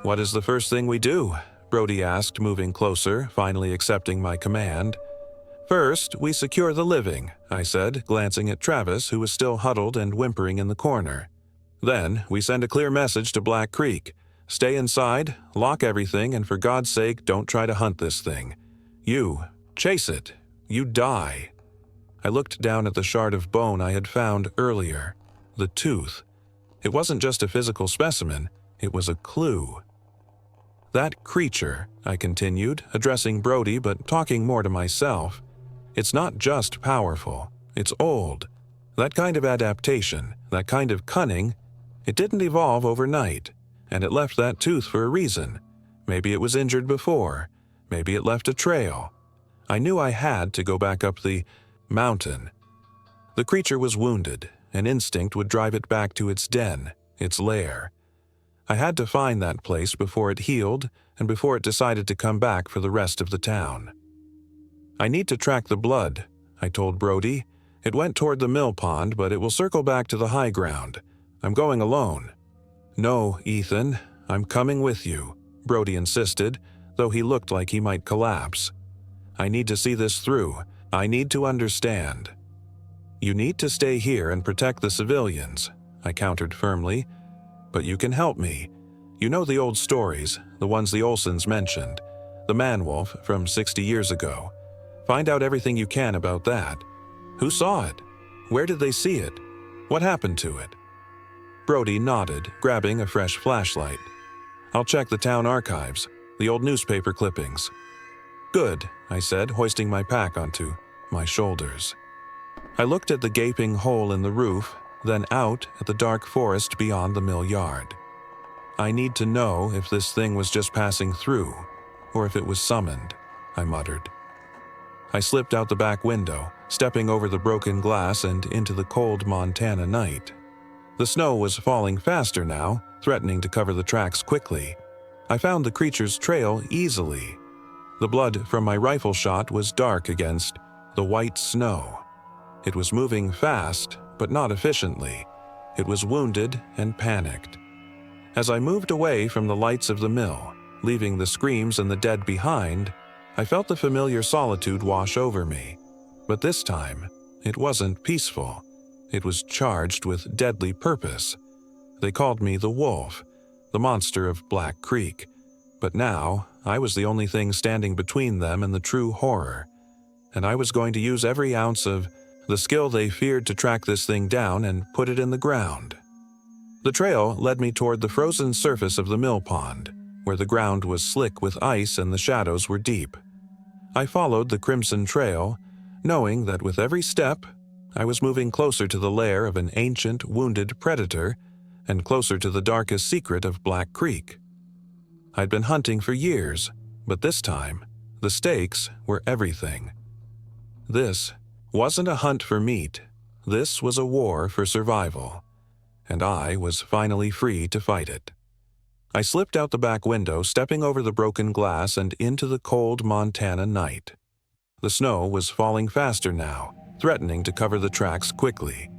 "What is the first thing we do?" Brody asked, moving closer, finally accepting my command. "First, we secure the living," I said, glancing at Travis, who was still huddled and whimpering in the corner. "Then, we send a clear message to Black Creek. Stay inside, lock everything, and for God's sake, don't try to hunt this thing. You chase it. You die." I looked down at the shard of bone I had found earlier. The tooth. It wasn't just a physical specimen, it was a clue. "That creature," I continued, addressing Brody but talking more to myself. "It's not just powerful, it's old. That kind of adaptation, that kind of cunning, it didn't evolve overnight, and it left that tooth for a reason. Maybe it was injured before, maybe it left a trail. I knew I had to go back up the mountain. The creature was wounded, and instinct would drive it back to its den, its lair. I had to find that place before it healed and before it decided to come back for the rest of the town. "I need to track the blood," I told Brody. "It went toward the mill pond, but it will circle back to the high ground. I'm going alone." "No, Ethan, I'm coming with you," Brody insisted, though he looked like he might collapse. "I need to see this through. I need to understand." "You need to stay here and protect the civilians," I countered firmly. "But you can help me. You know the old stories, the ones the Olsons mentioned. The man-wolf from 60 years ago. Find out everything you can about that. Who saw it? Where did they see it? What happened to it?" Brody nodded, grabbing a fresh flashlight. "I'll check the town archives, the old newspaper clippings." "Good," I said, hoisting my pack onto my shoulders. I looked at the gaping hole in the roof, then out at the dark forest beyond the mill yard. "I need to know if this thing was just passing through, or if it was summoned," I muttered. I slipped out the back window, stepping over the broken glass and into the cold Montana night. The snow was falling faster now, threatening to cover the tracks quickly. I found the creature's trail easily. The blood from my rifle shot was dark against the white snow. It was moving fast, but not efficiently. It was wounded and panicked. As I moved away from the lights of the mill, leaving the screams and the dead behind, I felt the familiar solitude wash over me. But this time, it wasn't peaceful. It was charged with deadly purpose. They called me the Wolf, the monster of Black Creek. But now, I was the only thing standing between them and the true horror. And I was going to use every ounce of the skill they feared to track this thing down and put it in the ground. The trail led me toward the frozen surface of the mill pond, where the ground was slick with ice and the shadows were deep. I followed the crimson trail, knowing that with every step, I was moving closer to the lair of an ancient, wounded predator and closer to the darkest secret of Black Creek. I'd been hunting for years, but this time, the stakes were everything. This wasn't a hunt for meat. This was a war for survival, and I was finally free to fight it. I slipped out the back window, stepping over the broken glass and into the cold Montana night. The snow was falling faster now, threatening to cover the tracks quickly.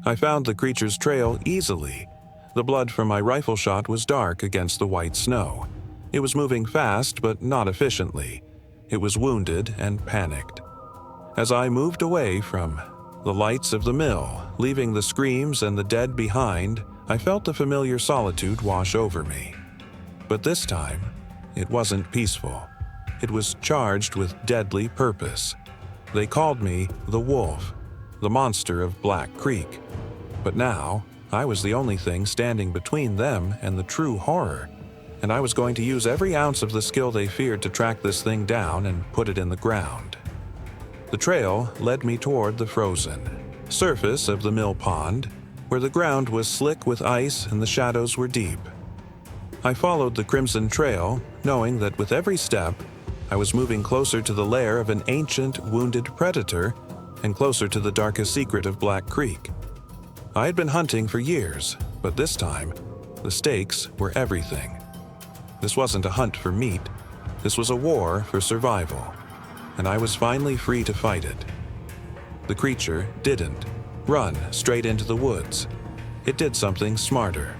I found the creature's trail easily. The blood from my rifle shot was dark against the white snow. It was moving fast, but not efficiently. It was wounded and panicked. As I moved away from the lights of the mill, leaving the screams and the dead behind, I felt the familiar solitude wash over me. But this time, it wasn't peaceful. It was charged with deadly purpose. They called me the Wolf, the monster of Black Creek. But now, I was the only thing standing between them and the true horror, and I was going to use every ounce of the skill they feared to track this thing down and put it in the ground. The trail led me toward the frozen surface of the mill pond, where the ground was slick with ice and the shadows were deep. I followed the crimson trail, knowing that with every step, I was moving closer to the lair of an ancient, wounded predator and closer to the darkest secret of Black Creek. I had been hunting for years, but this time, the stakes were everything. This wasn't a hunt for meat. This was a war for survival, and I was finally free to fight it. The creature didn't run straight into the woods. It did something smarter.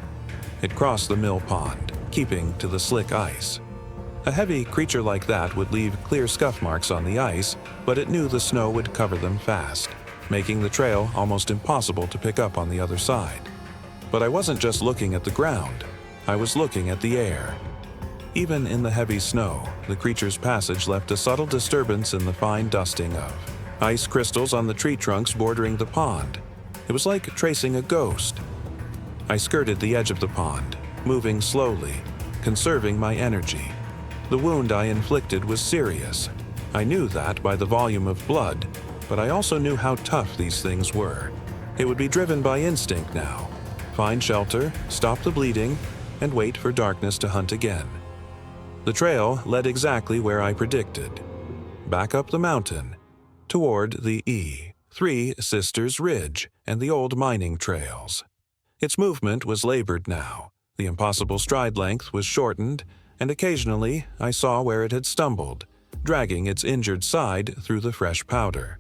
It crossed the mill pond, keeping to the slick ice. A heavy creature like that would leave clear scuff marks on the ice, but it knew the snow would cover them fast, making the trail almost impossible to pick up on the other side. But I wasn't just looking at the ground. I was looking at the air. Even in the heavy snow, the creature's passage left a subtle disturbance in the fine dusting of ice crystals on the tree trunks bordering the pond. It was like tracing a ghost. I skirted the edge of the pond, moving slowly, conserving my energy. The wound I inflicted was serious. I knew that by the volume of blood, but I also knew how tough these things were. It would be driven by instinct now. Find shelter, stop the bleeding, and wait for darkness to hunt again. The trail led exactly where I predicted. Back up the mountain, toward the Three Sisters Ridge and the old mining trails. Its movement was labored now. The impossible stride length was shortened, and occasionally I saw where it had stumbled, dragging its injured side through the fresh powder.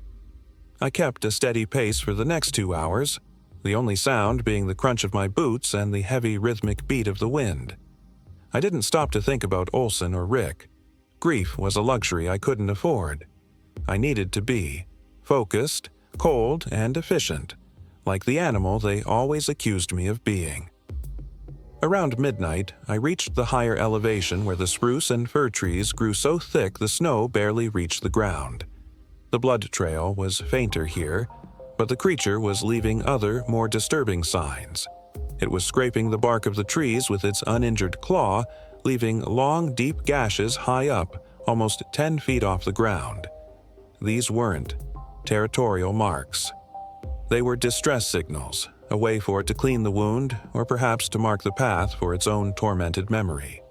I kept a steady pace for the next 2 hours, the only sound being the crunch of my boots and the heavy rhythmic beat of the wind. I didn't stop to think about Olson or Rick. Grief was a luxury I couldn't afford. I needed to be focused, cold, and efficient, like the animal they always accused me of being. Around midnight, I reached the higher elevation where the spruce and fir trees grew so thick the snow barely reached the ground. The blood trail was fainter here, but the creature was leaving other, more disturbing signs. It was scraping the bark of the trees with its uninjured claw, leaving long, deep gashes high up almost 10 feet off the ground. These weren't territorial marks. They were distress signals, a way for it to clean the wound or perhaps to mark the path for its own tormented memory.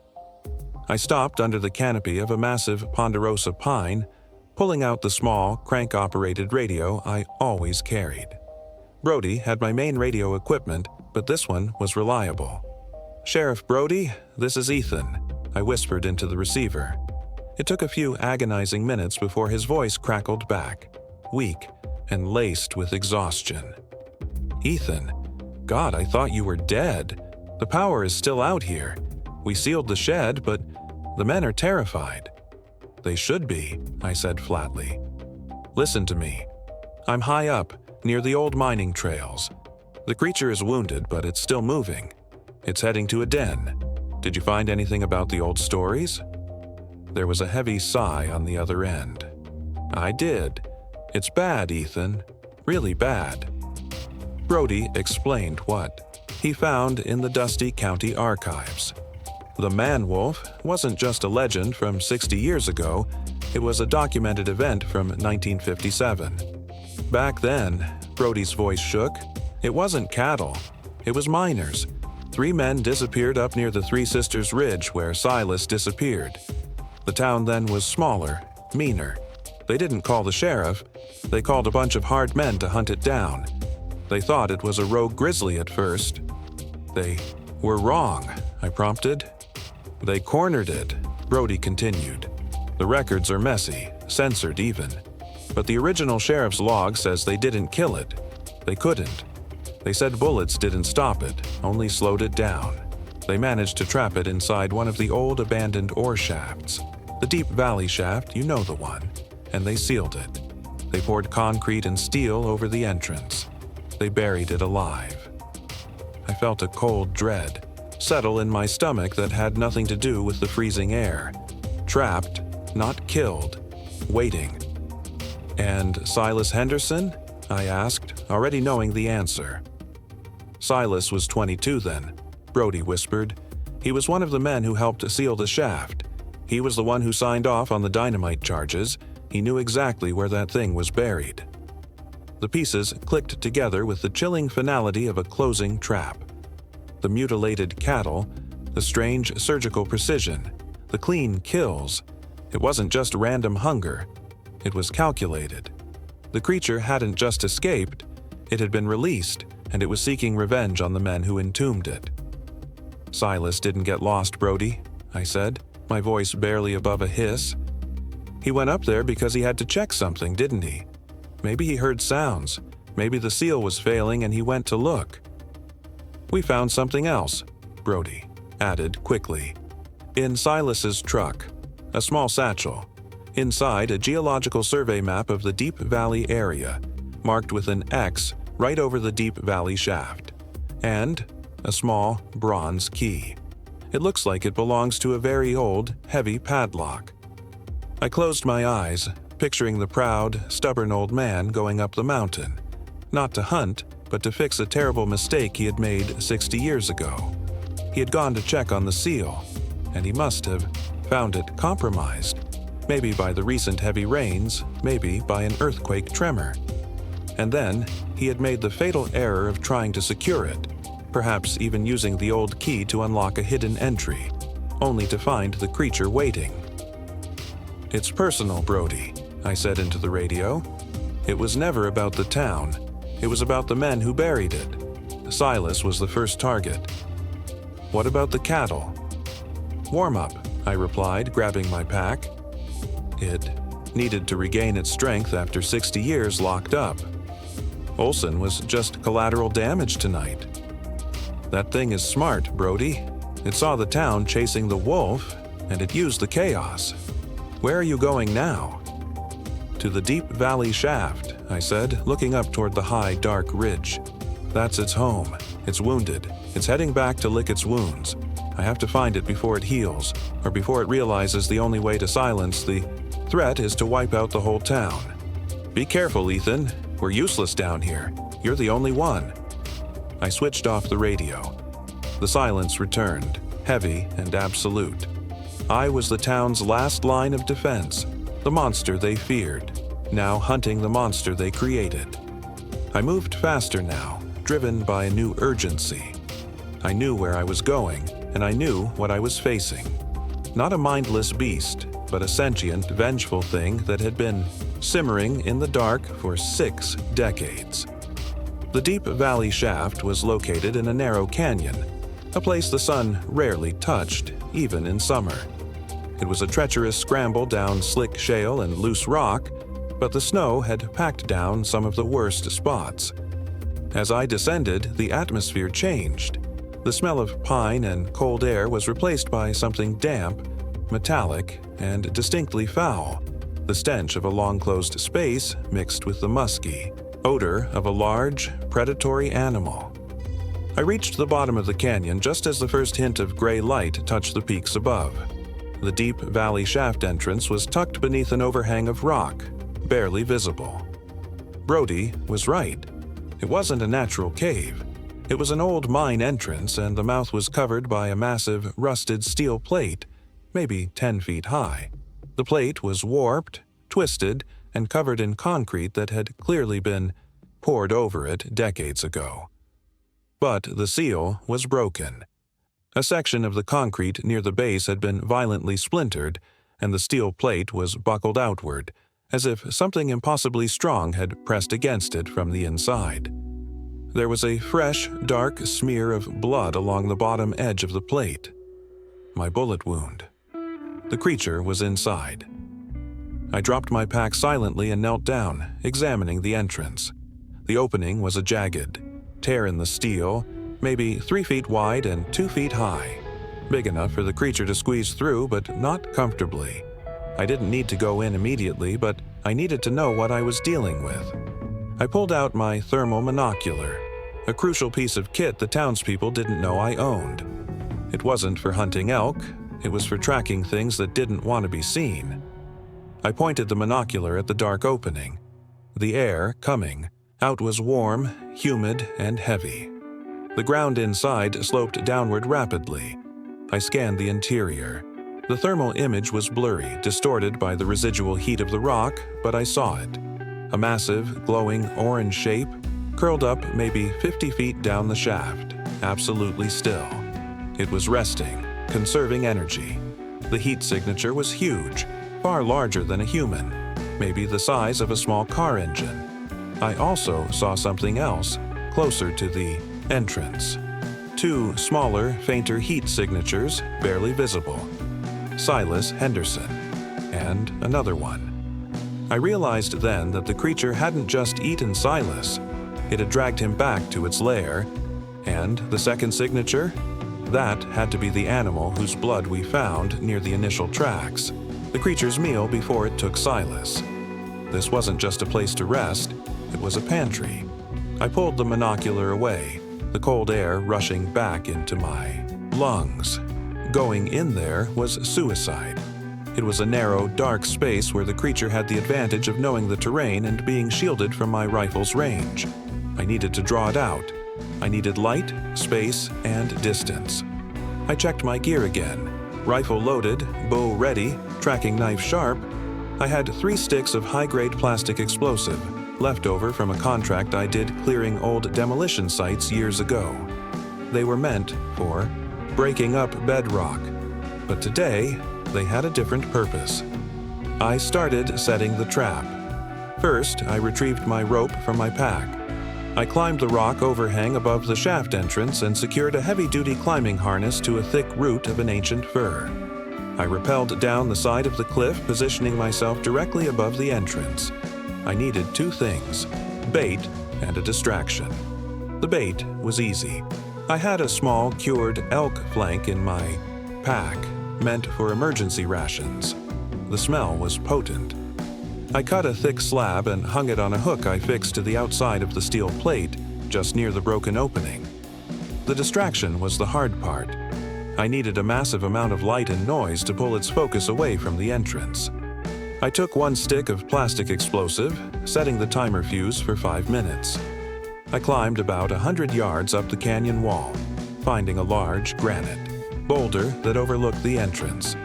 I stopped under the canopy of a massive ponderosa pine, pulling out the small, crank-operated radio I always carried. Brody had my main radio equipment, but this one was reliable. "Sheriff Brody, this is Ethan," I whispered into the receiver. It took a few agonizing minutes before his voice crackled back, weak and laced with exhaustion. "Ethan, God, I thought you were dead. The power is still out here. We sealed the shed, but the men are terrified." "They should be," I said flatly. "Listen to me. I'm high up, near the old mining trails. The creature is wounded, but it's still moving. It's heading to a den. Did you find anything about the old stories?" There was a heavy sigh on the other end. "I did. It's bad, Ethan. Really bad." Brody explained what he found in the dusty county archives. The man-wolf wasn't just a legend from 60 years ago, it was a documented event from 1957. Back then, Brody's voice shook, it wasn't cattle, it was miners. 3 men disappeared up near the Three Sisters Ridge where Silas disappeared. The town then was smaller, meaner. They didn't call the sheriff, they called a bunch of hard men to hunt it down. They thought it was a rogue grizzly at first. "They were wrong," I prompted. "They cornered it," Brody continued. "The records are messy, censored even. But the original sheriff's log says they didn't kill it. They couldn't. They said bullets didn't stop it, only slowed it down. They managed to trap it inside one of the old abandoned ore shafts. The Deep Valley shaft, you know the one. And they sealed it. They poured concrete and steel over the entrance. They buried it alive." I felt a cold dread settle in my stomach that had nothing to do with the freezing air. Trapped, not killed, waiting. "And Silas Henderson?" I asked, already knowing the answer. "Silas was 22 then," Brody whispered. "He was one of the men who helped seal the shaft. He was the one who signed off on the dynamite charges. He knew exactly where that thing was buried." The pieces clicked together with the chilling finality of a closing trap. The mutilated cattle, the strange surgical precision, the clean kills. It wasn't just random hunger. It was calculated. The creature hadn't just escaped, it had been released, and it was seeking revenge on the men who entombed it. "Silas didn't get lost, Brody," I said, my voice barely above a hiss. "He went up there because he had to check something, didn't he? Maybe he heard sounds. Maybe the seal was failing and he went to look." "We found something else," Brody added quickly. "In Silas's truck, a small satchel. Inside, a geological survey map of the Deep Valley area, marked with an X right over the Deep Valley shaft. And a small bronze key. It looks like it belongs to a very old, heavy padlock." I closed my eyes, picturing the proud, stubborn old man going up the mountain. Not to hunt, but to fix a terrible mistake he had made 60 years ago. He had gone to check on the seal, and he must have found it compromised. Maybe by the recent heavy rains, maybe by an earthquake tremor. And then, he had made the fatal error of trying to secure it, perhaps even using the old key to unlock a hidden entry, only to find the creature waiting. "It's personal, Brody," I said into the radio. "It was never about the town. It was about the men who buried it. Silas was the first target." "What about the cattle?" "Warm up," I replied, grabbing my pack. It needed to regain its strength after 60 years locked up. Olson was just collateral damage tonight. "That thing is smart, Brody. It saw the town chasing the wolf, and it used the chaos. Where are you going now?" "To the Deep Valley shaft," I said, looking up toward the high, dark ridge. "That's its home. It's wounded. It's heading back to lick its wounds. I have to find it before it heals, or before it realizes the only way to silence the threat is to wipe out the whole town. Be careful, Ethan. We're useless down here. You're the only one." I switched off the radio. The silence returned, heavy and absolute. I was the town's last line of defense, the monster they feared, now hunting the monster they created. I moved faster now, driven by a new urgency. I knew where I was going, and I knew what I was facing. Not a mindless beast, but a sentient, vengeful thing that had been simmering in the dark for 6 decades. The Deep Valley Shaft was located in a narrow canyon, a place the sun rarely touched, even in summer. It was a treacherous scramble down slick shale and loose rock, but the snow had packed down some of the worst spots. As I descended, the atmosphere changed. The smell of pine and cold air was replaced by something damp, metallic, and distinctly foul, the stench of a long-closed space mixed with the musky odor of a large, predatory animal. I reached the bottom of the canyon just as the first hint of gray light touched the peaks above. The Deep Valley Shaft entrance was tucked beneath an overhang of rock, barely visible. Brody was right. It wasn't a natural cave. It was an old mine entrance, and the mouth was covered by a massive, rusted steel plate, maybe 10 feet high. The plate was warped, twisted, and covered in concrete that had clearly been poured over it decades ago. But the seal was broken. A section of the concrete near the base had been violently splintered, and the steel plate was buckled outward, as if something impossibly strong had pressed against it from the inside. There was a fresh, dark smear of blood along the bottom edge of the plate. My bullet wound. The creature was inside. I dropped my pack silently and knelt down, examining the entrance. The opening was a jagged tear in the steel, maybe 3 feet wide and 2 feet high. Big enough for the creature to squeeze through, but not comfortably. I didn't need to go in immediately, but I needed to know what I was dealing with. I pulled out my thermal monocular, a crucial piece of kit the townspeople didn't know I owned. It wasn't for hunting elk, it was for tracking things that didn't want to be seen. I pointed the monocular at the dark opening. The air, coming out, was warm, humid, and heavy. The ground inside sloped downward rapidly. I scanned the interior. The thermal image was blurry, distorted by the residual heat of the rock, but I saw it. A massive, glowing orange shape, curled up maybe 50 feet down the shaft, absolutely still. It was resting, conserving energy. The heat signature was huge, far larger than a human, maybe the size of a small car engine. I also saw something else, closer to the entrance. 2 smaller, fainter heat signatures, barely visible. Silas Henderson, and another one. I realized then that the creature hadn't just eaten Silas, it had dragged him back to its lair, and the second signature? That had to be the animal whose blood we found near the initial tracks, the creature's meal before it took Silas. This wasn't just a place to rest, it was a pantry. I pulled the monocular away, the cold air rushing back into my lungs. Going in there was suicide. It was a narrow, dark space where the creature had the advantage of knowing the terrain and being shielded from my rifle's range. I needed to draw it out. I needed light, space, and distance. I checked my gear again. Rifle loaded, bow ready, tracking knife sharp. I had 3 sticks of high-grade plastic explosive, left over from a contract I did clearing old demolition sites years ago. They were meant for breaking up bedrock, but today they had a different purpose. I started setting the trap. First, I retrieved my rope from my pack. I climbed the rock overhang above the shaft entrance and secured a heavy-duty climbing harness to a thick root of an ancient fir. I rappelled down the side of the cliff, positioning myself directly above the entrance. I needed 2 things: bait and a distraction. The bait was easy. I had a small, cured elk flank in my pack, meant for emergency rations. The smell was potent. I cut a thick slab and hung it on a hook I fixed to the outside of the steel plate, just near the broken opening. The distraction was the hard part. I needed a massive amount of light and noise to pull its focus away from the entrance. I took 1 stick of plastic explosive, setting the timer fuse for 5 minutes. I climbed about 100 yards up the canyon wall, finding a large granite boulder that overlooked the entrance.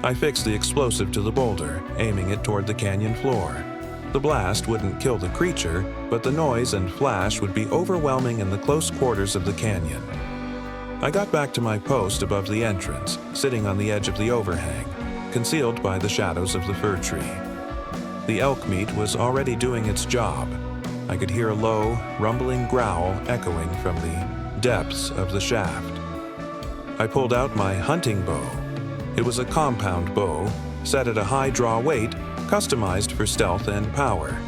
I fixed the explosive to the boulder, aiming it toward the canyon floor. The blast wouldn't kill the creature, but the noise and flash would be overwhelming in the close quarters of the canyon. I got back to my post above the entrance, sitting on the edge of the overhang, concealed by the shadows of the fir tree. The elk meat was already doing its job. I could hear a low, rumbling growl echoing from the depths of the shaft. I pulled out my hunting bow. It was a compound bow, set at a high draw weight, customized for stealth and power.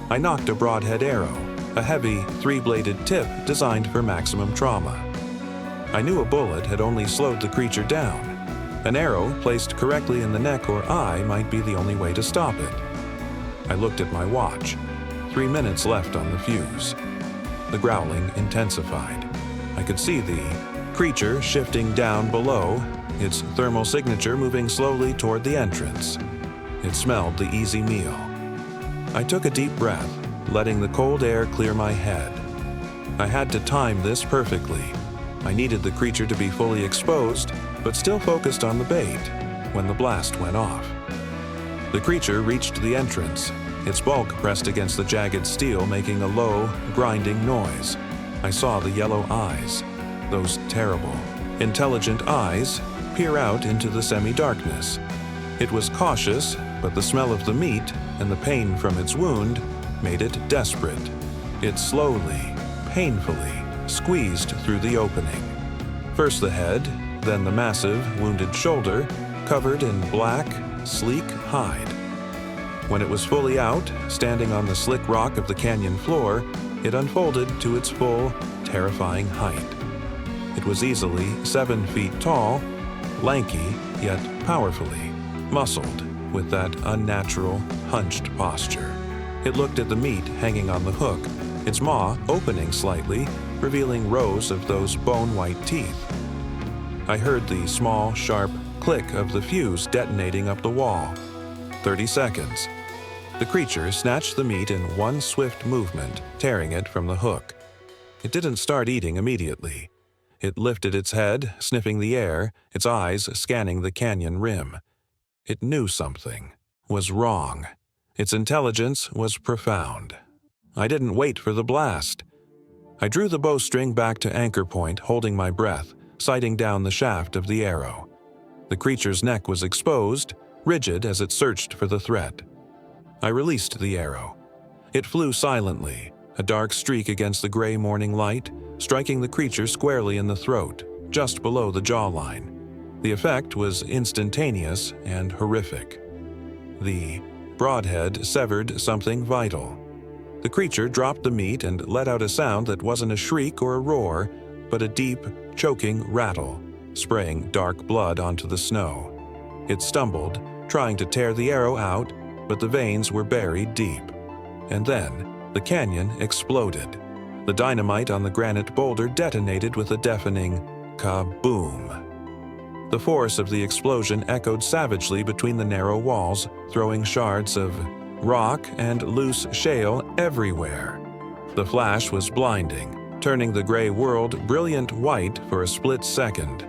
I nocked a broadhead arrow, a heavy, three-bladed tip designed for maximum trauma. I knew a bullet had only slowed the creature down. An arrow placed correctly in the neck or eye might be the only way to stop it. I looked at my watch. 3 minutes left on the fuse. The growling intensified. I could see the creature shifting down below, its thermal signature moving slowly toward the entrance. It smelled the easy meal. I took a deep breath, letting the cold air clear my head. I had to time this perfectly. I needed the creature to be fully exposed, but still focused on the bait, when the blast went off. The creature reached the entrance, its bulk pressed against the jagged steel, making a low, grinding noise. I saw the yellow eyes, those terrible, intelligent eyes, peer out into the semi-darkness. It was cautious, but the smell of the meat and the pain from its wound made it desperate. It slowly, painfully, squeezed through the opening. First the head, then the massive, wounded shoulder, covered in black, sleek hide. When it was fully out, standing on the slick rock of the canyon floor, it unfolded to its full, terrifying height. It was easily 7 feet tall, lanky, yet powerfully muscled, with that unnatural, hunched posture. It looked at the meat hanging on the hook, its maw opening slightly, revealing rows of those bone-white teeth. I heard the small, sharp click of the fuse detonating up the wall. 30 seconds. The creature snatched the meat in one swift movement, tearing it from the hook. It didn't start eating immediately. It lifted its head, sniffing the air, its eyes scanning the canyon rim. It knew something was wrong. Its intelligence was profound. I didn't wait for the blast. I drew the bowstring back to anchor point, holding my breath, sighting down the shaft of the arrow. The creature's neck was exposed, rigid as it searched for the threat. I released the arrow. It flew silently, a dark streak against the gray morning light, striking the creature squarely in the throat, just below the jawline. The effect was instantaneous and horrific. The broadhead severed something vital. The creature dropped the meat and let out a sound that wasn't a shriek or a roar, but a deep, choking rattle, spraying dark blood onto the snow. It stumbled, trying to tear the arrow out, but the veins were buried deep. And then, the canyon exploded. The dynamite on the granite boulder detonated with a deafening kaboom. The force of the explosion echoed savagely between the narrow walls, throwing shards of rock and loose shale everywhere. The flash was blinding, turning the gray world brilliant white for a split second.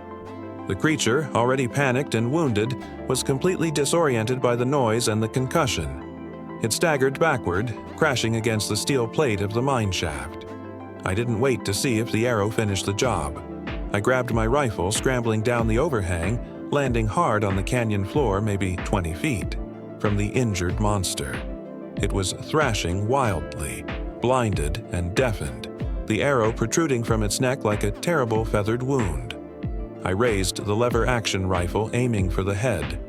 The creature, already panicked and wounded, was completely disoriented by the noise and the concussion. It staggered backward, crashing against the steel plate of the mine shaft. I didn't wait to see if the arrow finished the job. I grabbed my rifle, scrambling down the overhang, landing hard on the canyon floor, maybe 20 feet from the injured monster. It was thrashing wildly, blinded and deafened, the arrow protruding from its neck like a terrible feathered wound. I raised the lever-action rifle, aiming for the head,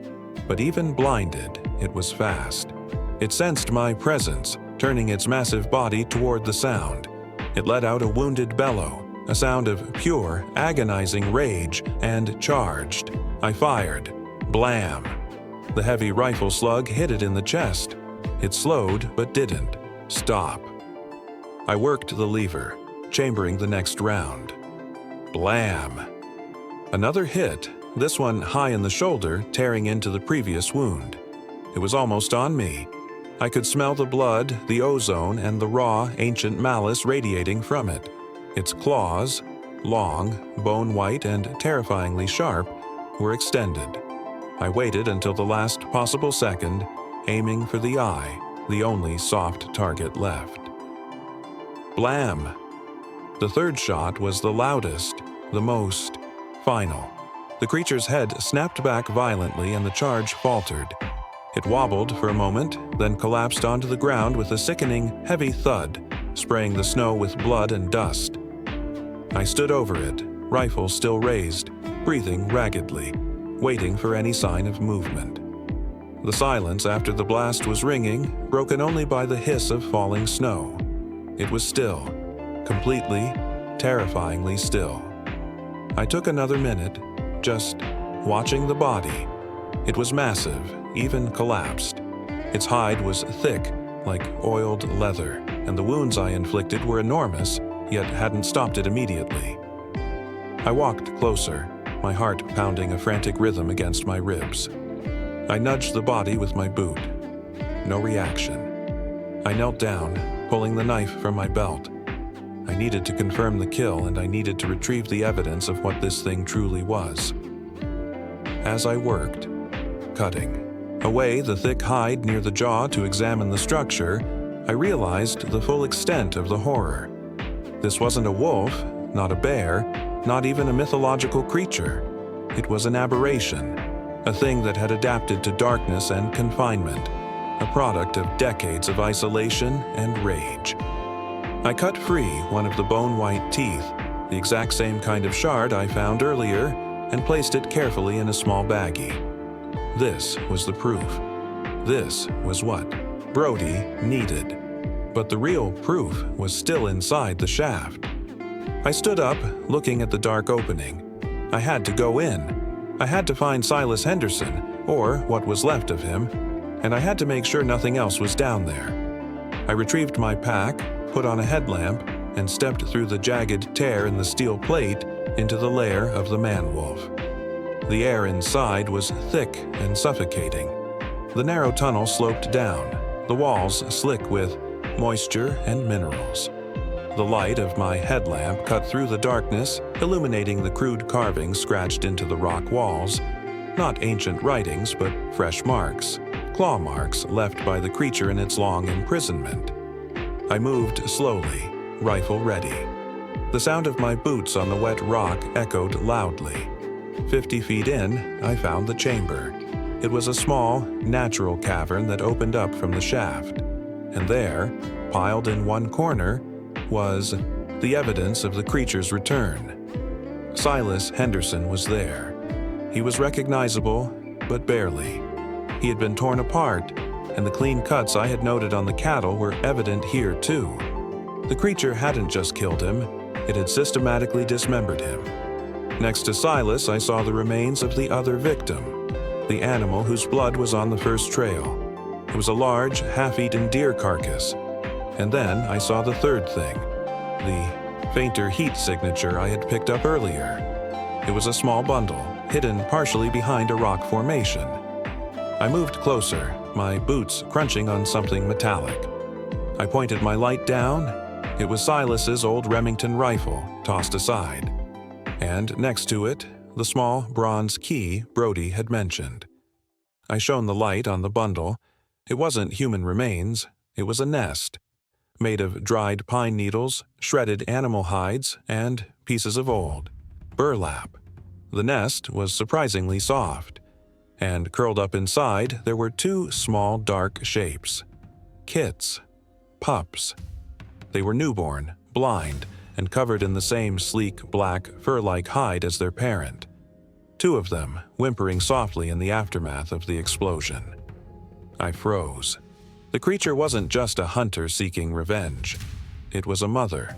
but even blinded, it was fast. It sensed my presence, turning its massive body toward the sound. It let out a wounded bellow, a sound of pure, agonizing rage, and charged. I fired. Blam! The heavy rifle slug hit it in the chest. It slowed, but didn't stop. I worked the lever, chambering the next round. Blam! Another hit, this one high in the shoulder, tearing into the previous wound. It was almost on me. I could smell the blood, the ozone, and the raw, ancient malice radiating from it. Its claws, long, bone-white, and terrifyingly sharp, were extended. I waited until the last possible second, aiming for the eye, the only soft target left. Blam! The third shot was the loudest, the most final. The creature's head snapped back violently and the charge faltered. It wobbled for a moment, then collapsed onto the ground with a sickening, heavy thud, spraying the snow with blood and dust. I stood over it, rifle still raised, breathing raggedly, waiting for any sign of movement. The silence after the blast was ringing, broken only by the hiss of falling snow. It was still, completely, terrifyingly still. I took another minute, just watching the body. It was massive, even collapsed. Its hide was thick, like oiled leather, and the wounds I inflicted were enormous, yet hadn't stopped it immediately. I walked closer, my heart pounding a frantic rhythm against my ribs. I nudged the body with my boot. No reaction. I knelt down, pulling the knife from my belt. I needed to confirm the kill, and I needed to retrieve the evidence of what this thing truly was. As I worked, cutting away the thick hide near the jaw to examine the structure, I realized the full extent of the horror. This wasn't a wolf, not a bear, not even a mythological creature. It was an aberration, a thing that had adapted to darkness and confinement, a product of decades of isolation and rage. I cut free one of the bone-white teeth, the exact same kind of shard I found earlier, and placed it carefully in a small baggie. This was the proof. This was what Brody needed. But the real proof was still inside the shaft. I stood up, looking at the dark opening. I had to go in. I had to find Silas Henderson, or what was left of him, and I had to make sure nothing else was down there. I retrieved my pack, put on a headlamp, and stepped through the jagged tear in the steel plate into the lair of the man-wolf. The air inside was thick and suffocating. The narrow tunnel sloped down, the walls slick with moisture and minerals. The light of my headlamp cut through the darkness, illuminating the crude carvings scratched into the rock walls. Not ancient writings, but fresh marks, claw marks left by the creature in its long imprisonment. I moved slowly, rifle ready. The sound of my boots on the wet rock echoed loudly. 50 feet in, I found the chamber. It was a small, natural cavern that opened up from the shaft. And there, piled in one corner, was the evidence of the creature's return. Silas Henderson was there. He was recognizable, but barely. He had been torn apart, and the clean cuts I had noted on the cattle were evident here too. The creature hadn't just killed him, it had systematically dismembered him. Next to Silas, I saw the remains of the other victim, the animal whose blood was on the first trail. It was a large, half-eaten deer carcass. And then I saw the third thing, the fainter heat signature I had picked up earlier. It was a small bundle, hidden partially behind a rock formation. I moved closer, my boots crunching on something metallic. I pointed my light down. It was Silas's old Remington rifle, tossed aside. And next to it, the small bronze key Brody had mentioned. I shone the light on the bundle. It wasn't human remains, it was a nest, made of dried pine needles, shredded animal hides, and pieces of old burlap. The nest was surprisingly soft, and curled up inside there were two small dark shapes. Kits. Pups. They were newborn, blind, and covered in the same sleek, black, fur-like hide as their parent. Two of them whimpering softly in the aftermath of the explosion. I froze. The creature wasn't just a hunter seeking revenge. It was a mother.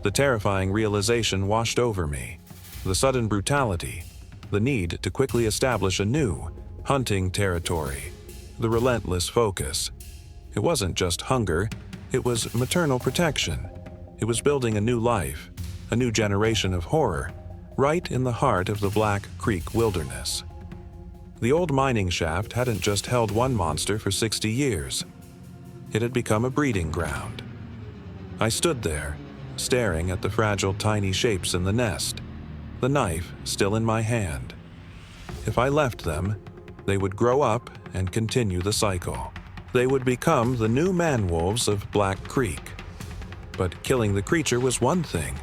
The terrifying realization washed over me. The sudden brutality, the need to quickly establish a new, hunting territory, the relentless focus. It wasn't just hunger, it was maternal protection. It was building a new life, a new generation of horror, right in the heart of the Black Creek wilderness. The old mining shaft hadn't just held one monster for 60 years. It had become a breeding ground. I stood there, staring at the fragile tiny shapes in the nest, the knife still in my hand. If I left them, they would grow up and continue the cycle. They would become the new man-wolves of Black Creek. But killing the creature was one thing.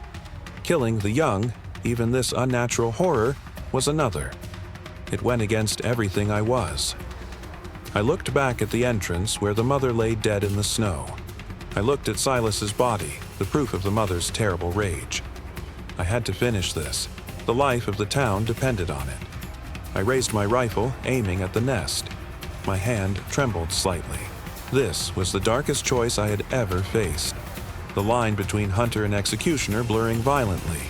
Killing the young, even this unnatural horror, was another. It went against everything I was. I looked back at the entrance where the mother lay dead in the snow. I looked at Silas's body, the proof of the mother's terrible rage. I had to finish this. The life of the town depended on it. I raised my rifle, aiming at the nest. My hand trembled slightly. This was the darkest choice I had ever faced. The line between hunter and executioner blurring violently.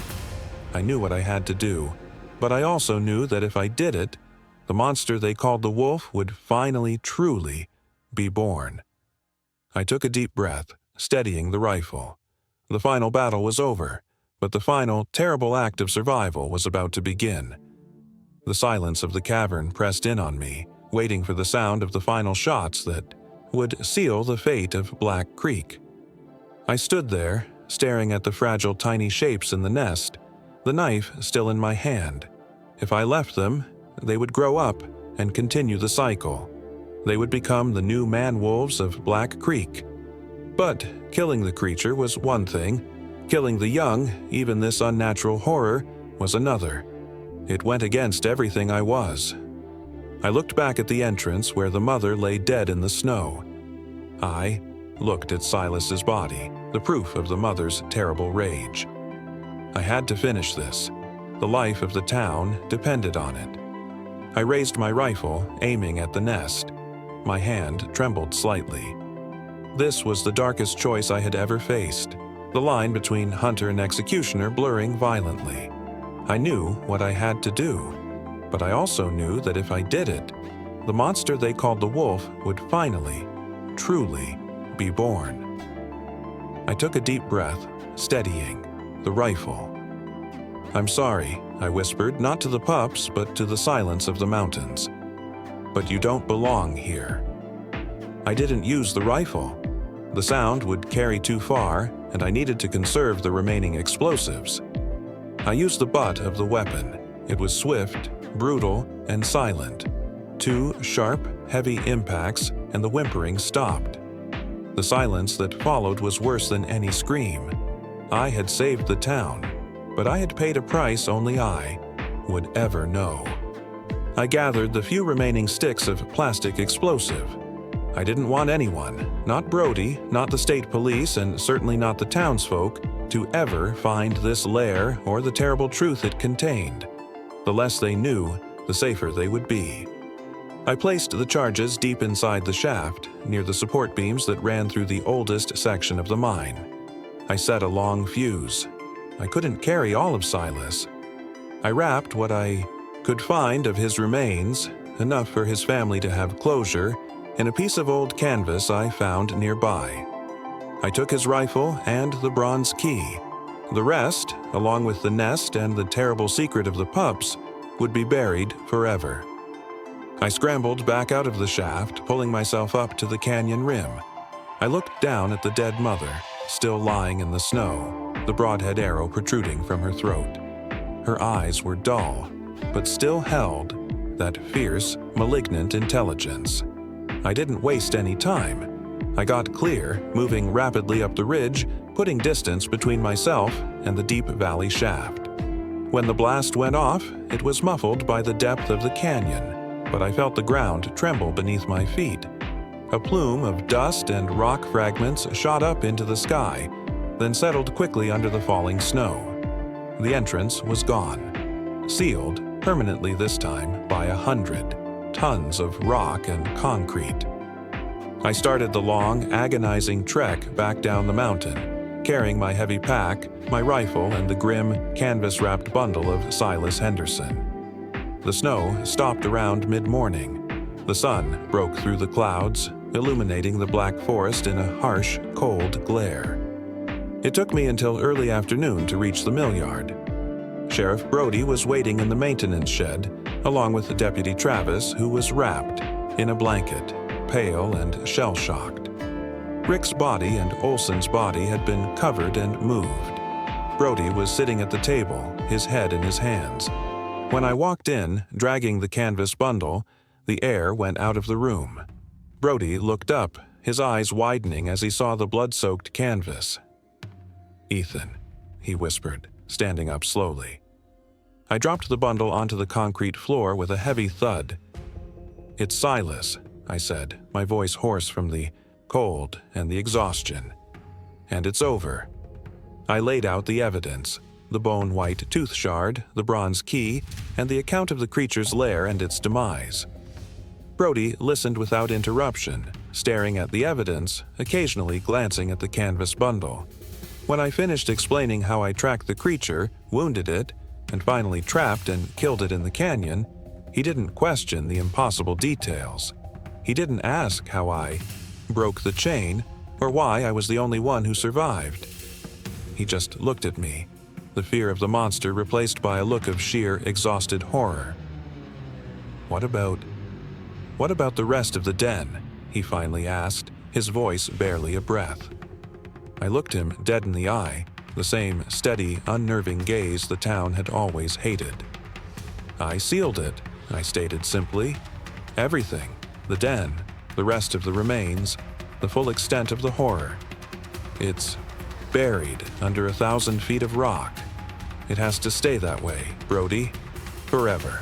I knew what I had to do, but I also knew that if I did it, the monster they called the wolf would finally, truly be born. I took a deep breath, steadying the rifle. The final battle was over, but the final, terrible act of survival was about to begin. The silence of the cavern pressed in on me, waiting for the sound of the final shots that would seal the fate of Black Creek. I stood there, staring at the fragile tiny shapes in the nest, the knife still in my hand. If I left them, they would grow up and continue the cycle. They would become the new man-wolves of Black Creek. But killing the creature was one thing. Killing the young, even this unnatural horror, was another. It went against everything I was. I looked back at the entrance where the mother lay dead in the snow. I looked at Silas's body, the proof of the mother's terrible rage. I had to finish this. The life of the town depended on it. I raised my rifle, aiming at the nest. My hand trembled slightly. This was the darkest choice I had ever faced, the line between hunter and executioner blurring violently. I knew what I had to do, but I also knew that if I did it, the monster they called the wolf would finally, truly be born. I took a deep breath, steadying the rifle. "I'm sorry," I whispered, not to the pups, but to the silence of the mountains. "But you don't belong here." I didn't use the rifle. The sound would carry too far, and I needed to conserve the remaining explosives. I used the butt of the weapon. It was swift, brutal, and silent. 2 sharp, heavy impacts, and the whimpering stopped. The silence that followed was worse than any scream. I had saved the town, but I had paid a price only I would ever know. I gathered the few remaining sticks of plastic explosive. I didn't want anyone, not Brody, not the state police, and certainly not the townsfolk, to ever find this lair or the terrible truth it contained. The less they knew, the safer they would be. I placed the charges deep inside the shaft, near the support beams that ran through the oldest section of the mine. I set a long fuse. I couldn't carry all of Silas. I wrapped what I could find of his remains, enough for his family to have closure, in a piece of old canvas I found nearby. I took his rifle and the bronze key. The rest, along with the nest and the terrible secret of the pups, would be buried forever. I scrambled back out of the shaft, pulling myself up to the canyon rim. I looked down at the dead mother, still lying in the snow, the broadhead arrow protruding from her throat. Her eyes were dull, but still held that fierce, malignant intelligence. I didn't waste any time. I got clear, moving rapidly up the ridge, putting distance between myself and the deep valley shaft. When the blast went off, it was muffled by the depth of the canyon, but I felt the ground tremble beneath my feet. A plume of dust and rock fragments shot up into the sky, then settled quickly under the falling snow. The entrance was gone, sealed permanently this time by 100 tons of rock and concrete. I started the long, agonizing trek back down the mountain, carrying my heavy pack, my rifle, and the grim, canvas-wrapped bundle of Silas Henderson. The snow stopped around mid-morning. The sun broke through the clouds, illuminating the black forest in a harsh, cold glare. It took me until early afternoon to reach the mill yard. Sheriff Brody was waiting in the maintenance shed, along with Deputy Travis, who was wrapped in a blanket, pale and shell-shocked. Rick's body and Olson's body had been covered and moved. Brody was sitting at the table, his head in his hands. When I walked in, dragging the canvas bundle, The air went out of the room. Brody looked up, his eyes widening as he saw the blood-soaked canvas. "Ethan," he whispered, standing up slowly. I dropped the bundle onto the concrete floor with a heavy thud. "It's Silas," I said, my voice hoarse from the cold and the exhaustion. "And it's over." I laid out the evidence, the bone-white tooth shard, the bronze key, and the account of the creature's lair and its demise. Brody listened without interruption, staring at the evidence, occasionally glancing at the canvas bundle. When I finished explaining how I tracked the creature, wounded it, and finally trapped and killed it in the canyon, he didn't question the impossible details. He didn't ask how I broke the chain or why I was the only one who survived. He just looked at me, the fear of the monster replaced by a look of sheer, exhausted horror. What about the rest of the den?" he finally asked, his voice barely a breath. I looked him dead in the eye, the same steady, unnerving gaze the town had always hated. "I sealed it," I stated simply. "Everything. The den, the rest of the remains, the full extent of the horror. It's buried under 1,000 feet of rock. It has to stay that way, Brody. Forever."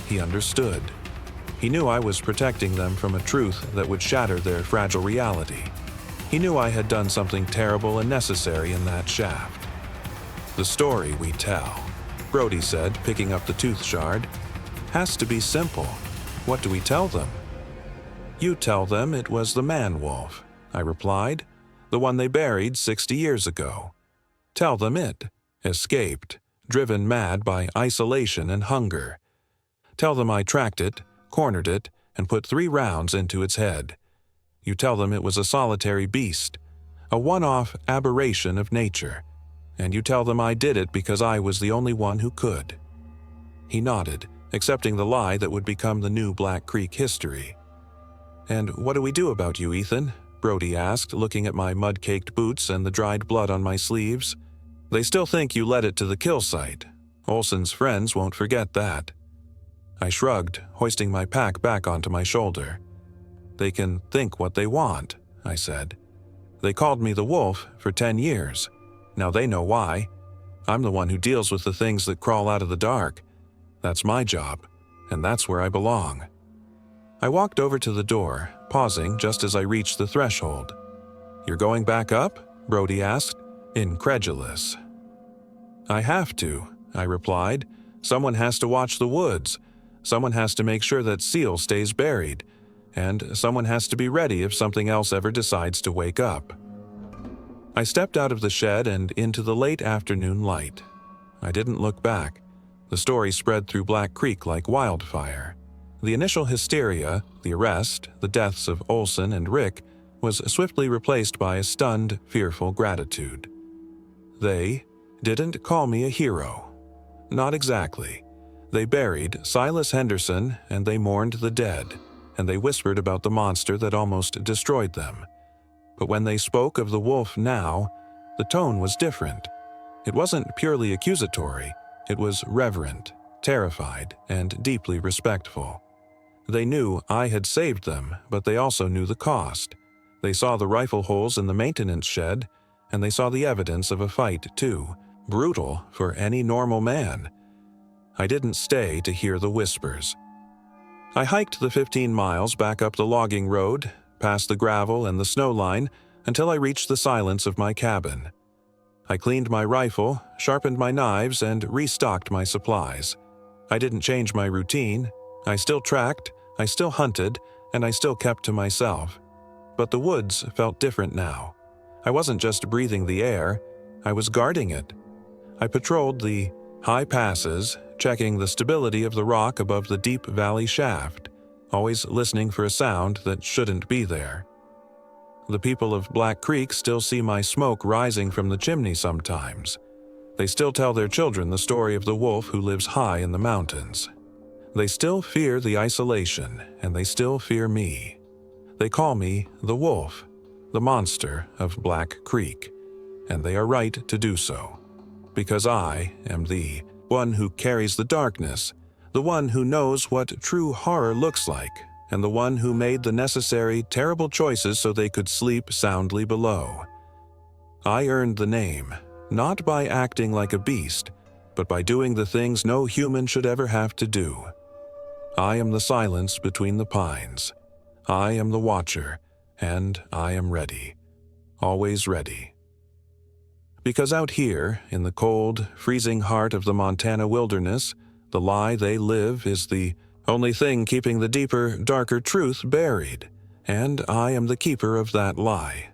He understood. He knew I was protecting them from a truth that would shatter their fragile reality. He knew I had done something terrible and necessary in that shaft. "The story we tell," Brody said, picking up the tooth shard, "has to be simple. What do we tell them?" "You tell them it was the man-wolf," I replied, "the one they buried 60 years ago. Tell them it escaped, driven mad by isolation and hunger. Tell them I tracked it, cornered it, and put 3 rounds into its head. You tell them it was a solitary beast, a one-off aberration of nature, and you tell them I did it because I was the only one who could." He nodded, accepting the lie that would become the new Black Creek history. "And what do we do about you, Ethan?" Brody asked, looking at my mud-caked boots and the dried blood on my sleeves. "They still think you led it to the kill site. Olson's friends won't forget that." I shrugged, hoisting my pack back onto my shoulder. "They can think what they want," I said. "They called me the Wolf for 10 years. Now they know why. I'm the one who deals with the things that crawl out of the dark. That's my job, and that's where I belong." I walked over to the door, pausing just as I reached the threshold. "You're going back up?" Brody asked, incredulous. "I have to," I replied. "Someone has to watch the woods. Someone has to make sure that Seal stays buried. And someone has to be ready if something else ever decides to wake up." I stepped out of the shed and into the late afternoon light. I didn't look back. The story spread through Black Creek like wildfire. The initial hysteria, the arrest, the deaths of Olson and Rick, was swiftly replaced by a stunned, fearful gratitude. They didn't call me a hero. Not exactly. They buried Silas Henderson and they mourned the dead, and they whispered about the monster that almost destroyed them. But when they spoke of the wolf now, the tone was different. It wasn't purely accusatory. It was reverent, terrified, and deeply respectful. They knew I had saved them, but they also knew the cost. They saw the rifle holes in the maintenance shed, and they saw the evidence of a fight, too, brutal for any normal man. I didn't stay to hear the whispers. I hiked the 15 miles back up the logging road, past the gravel and the snow line, until I reached the silence of my cabin. I cleaned my rifle, sharpened my knives, and restocked my supplies. I didn't change my routine. I still tracked, I still hunted, and I still kept to myself. But the woods felt different now. I wasn't just breathing the air, I was guarding it. I patrolled the high passes, checking the stability of the rock above the deep valley shaft, always listening for a sound that shouldn't be there. The people of Black Creek still see my smoke rising from the chimney sometimes. They still tell their children the story of the wolf who lives high in the mountains. They still fear the isolation, and they still fear me. They call me the Wolf, the monster of Black Creek, and they are right to do so, because I am the one who carries the darkness, the one who knows what true horror looks like, and the one who made the necessary, terrible choices so they could sleep soundly below. I earned the name, not by acting like a beast, but by doing the things no human should ever have to do. I am the silence between the pines. I am the watcher, and I am ready. Always ready. Because out here, in the cold, freezing heart of the Montana wilderness, the lie they live is the only thing keeping the deeper, darker truth buried, and I am the keeper of that lie.